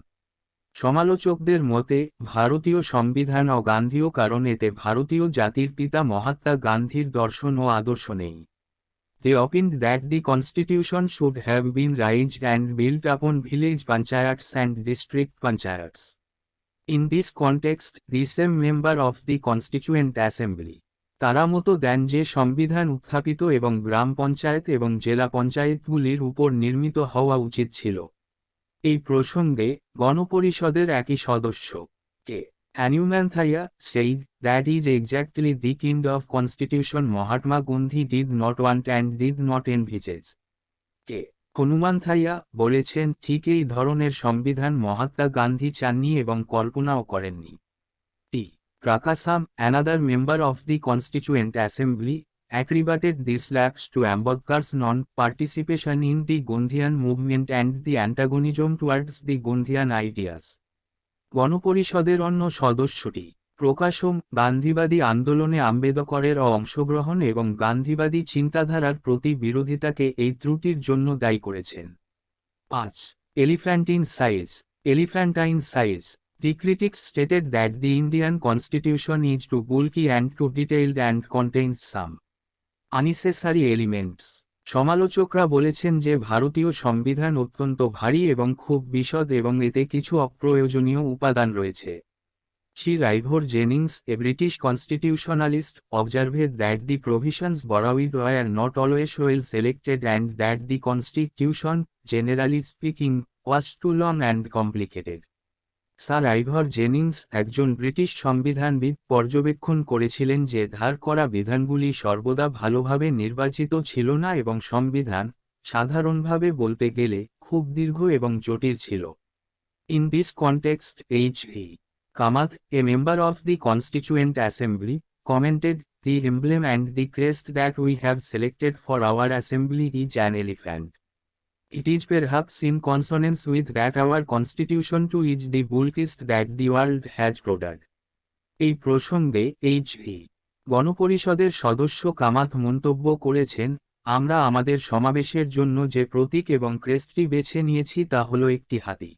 সমালোচকদের মতে ভারতীয় সংবিধান অগান্ধীয় কারণ এতে ভারতীয় জাতির পিতা মহাত্মা গান্ধীর দর্শন ও আদর্শ নেই। They opined that the constitution should have been raised and built upon village panchayats and district panchayats. In this context, the same member of the Constituent Assembly. তারা মতো দেন যে সংবিধান উত্থাপিত এবং গ্রাম পঞ্চায়েত এবং জেলা পঞ্চায়েতগুলির উপর নির্মিত হওয়া উচিত ছিল। এই প্রসঙ্গে গণপরিষদের একই সদস্য কে Hanumanthaya said that is exactly the kind of constitution Mahatma Gandhi did not want and did not envisage. কে হনুমান্থাইয়া বলেছেন ঠিক এই ধরনের সংবিধান মহাত্মা গান্ধী চাননি এবং কল্পনাও করেননি। টি Prakasam, another member of the Constituent Assembly, attributed this lapse to Ambedkar's non-participation in the Gandhian movement and the antagonism towards the Gandhian ideas. গণপরিষদের অন্য সদস্যটি প্রকাশম গান্ধীবাদী আন্দোলনে আম্বেদকরের অংশগ্রহণ এবং গান্ধীবাদী চিন্তাধারার প্রতি বিরোধিতাকে এই ত্রুটির জন্য দায়ী করেছেন। 5. Elephantine size. The critics stated that the Indian Constitution is too bulky and too detailed and contains some unnecessary elements. সমালোচকরা বলেছেন যে ভারতীয় সংবিধান অত্যন্ত ভারী এবং খুব বিশদ এবং এতে কিছু অপ্রয়োজনীয় উপাদান রয়েছে। Sir Ivor Jennings, a British constitutionalist, observed that the provisions borrowed were not always well selected and that the constitution, generally speaking, was too long and complicated. Sir Ivor Jennings, একজন ব্রিটিশ সংবিধানবিদ, পর্যবেক্ষণ করেছিলেন যে ধার করা বিধানগুলি সর্বদা ভালোভাবে নির্বাচিত ছিল না এবং সংবিধান, সাধারণভাবে বলতে গেলে, খুব দীর্ঘ এবং জটিল ছিল। In this context, H.V. Kamath, a member of the Constituent Assembly, commented, "The emblem and the crest that we have selected for our assembly is an elephant. It is perhaps in consonance with that our constitution too is the bulkiest that the world has produced." এই প্রসঙ্গে H.V. গণপরিষদের সদস্য কামাত মন্তব্য করেছেন, আমরা আমাদের সমাবেশের জন্য যে প্রতীক এবং ক্রেস্টটি বেছে নিয়েছি তা হল একটি হাতি।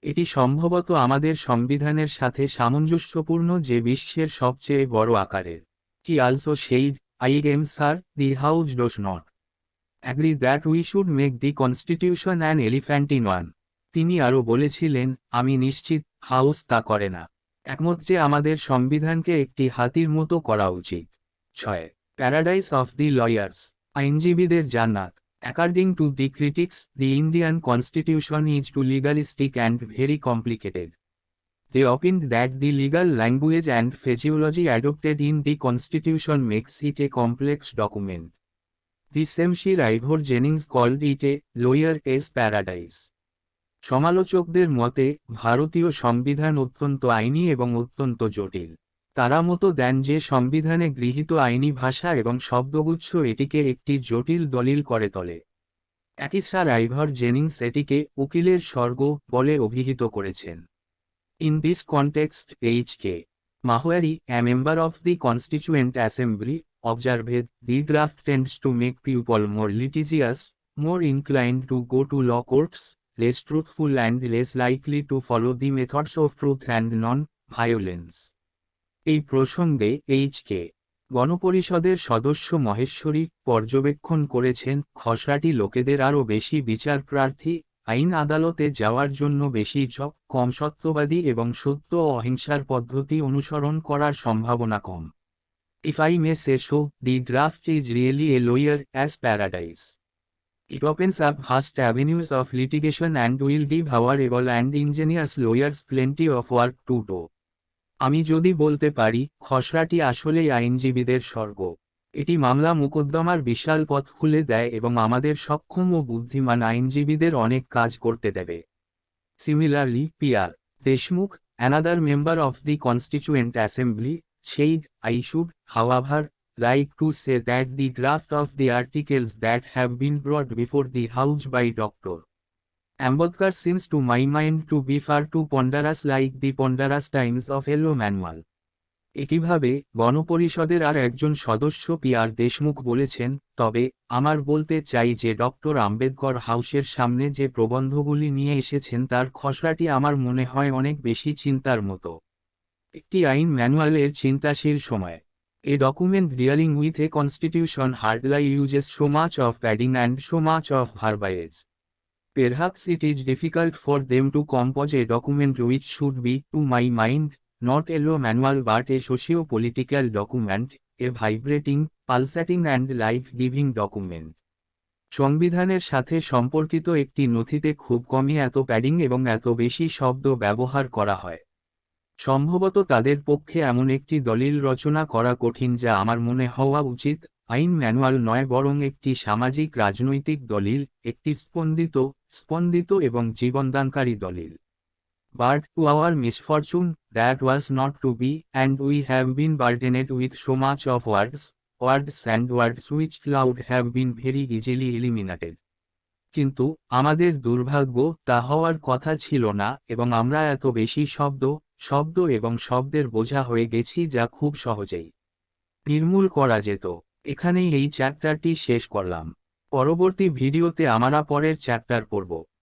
এটি সম্ভবত আমাদের সংবিধানের সাথে সামঞ্জস্যপূর্ণ যে বিশ্বের সবচেয়ে বড় আকারের। He also said, "I am sir, the house does not agree that we should make the constitution an elephantine one." তিনি আরও বলেছিলেন, আমি নিশ্চিত, হাউস তা করে না। একমত যে আমাদের সংবিধানকে একটি হাতির মতো করা উচিত। 6. Paradise of the lawyers. আইনজীবীদের জান্নাত। According to the critics, the Indian Constitution is too legalistic and very complicated. They opined that the legal language and phraseology adopted in the Constitution makes it a complex document. The same Sir Ivor Jennings called it a lawyer's paradise. সমালোচকদের মতে ভারতীয় সংবিধান অত্যন্ত আইনি এবং অত্যন্ত জটিল। তারা মতো দেন যে সংবিধানে গৃহীত আইনি ভাষা এবং শব্দগুচ্ছ এটিকে একটি জটিল দলিল করে তোলে। একই স্যার আইভর জেনিংস এটিকে উকিলের স্বর্গ বলে অভিহিত করেছেন। In this context, H.K. Mahwari, a member of the Constituent Assembly, observed, the draft tends to make people more litigious, more inclined to go to law courts, less truthful and less likely to follow the methods of truth and non-violence. এই প্রসঙ্গে H.K. গণপরিষদের সদস্য মহেশ্বরী পর্যবেক্ষণ করেছেন, খসড়াটি লোকেদের আরও বেশি বিচার প্রার্থী, আইন আদালতে যাওয়ার জন্য বেশি কম সত্যবাদী এবং সত্য ও অহিংসার পদ্ধতি অনুসরণ করার সম্ভাবনা কম। If I may say so, the draft is really a lawyer's paradise. It opens up vast avenues of litigation and will give our able and ingenious lawyers plenty of work to do. আমি যদি বলতে পারি, খসড়াটি আসলেই আইনজীবীদের স্বর্গ। এটি মামলা মোকদ্দমার বিশাল পথ খুলে দেয় এবং আমাদের সক্ষম ও বুদ্ধিমান আইনজীবীদের অনেক কাজ করতে দেবে। Similarly, P.R. Deshmukh, another member of the Constituent Assembly, said, I should, however, like to say that the draft of the articles that have been brought before the House by Dr. Ambedkar seems to my mind to be far too ponderous, like the ponderous times of Yellow Manual. একইভাবে গণপরিষদের আর একজন সদস্য পি.আর. দেশমুখ বলেছেন, তবে আমার বলতে চাই যে ডক্টর আম্বেদকর হাউসের সামনে যে প্রবন্ধগুলি নিয়ে এসেছেন তার খসড়াটি আমার মনে হয় অনেক বেশি চিন্তার মতো। একটি আইন ম্যানুয়ালের চিন্তাশীল সময়। A document dealing with a constitution hardly uses so much of padding and so much of verbiage. Perhaps it is difficult for them to compose a document which should be, to my mind, not a law manual but a socio-political document, a vibrating, pulsating and life-giving document. সংবিধানের সাথে সম্পর্কিত একটি নথিতে খুব কমই এত padding এবং এত বেশি শব্দ ব্যবহার করা হয়। সম্ভবত তাদের পক্ষে এমন একটি দলিল রচনা করা কঠিন যা আমার মনে হওয়া উচিত, আইন ম্যানুয়াল নয় বরং একটি সামাজিক রাজনৈতিক দলিল, একটি স্পন্দিত এবং জীবনদানকারী দলিল। But to our misfortune, that was not to be, and we have been burdened with so much of words and words which would have been very easily eliminated. কিন্তু আমাদের দুর্ভাগ্য, তা হওয়ার কথা ছিল না এবং আমরা এত বেশি শব্দ এবং শব্দের বোঝা হয়ে গেছি যা খুব সহজেই নির্মূল করা যেত। এখানেই এই চ্যাপ্টারটি শেষ করলাম। পরবর্তী ভিডিওতে আমরা পরের চ্যাপ্টার পড়ব।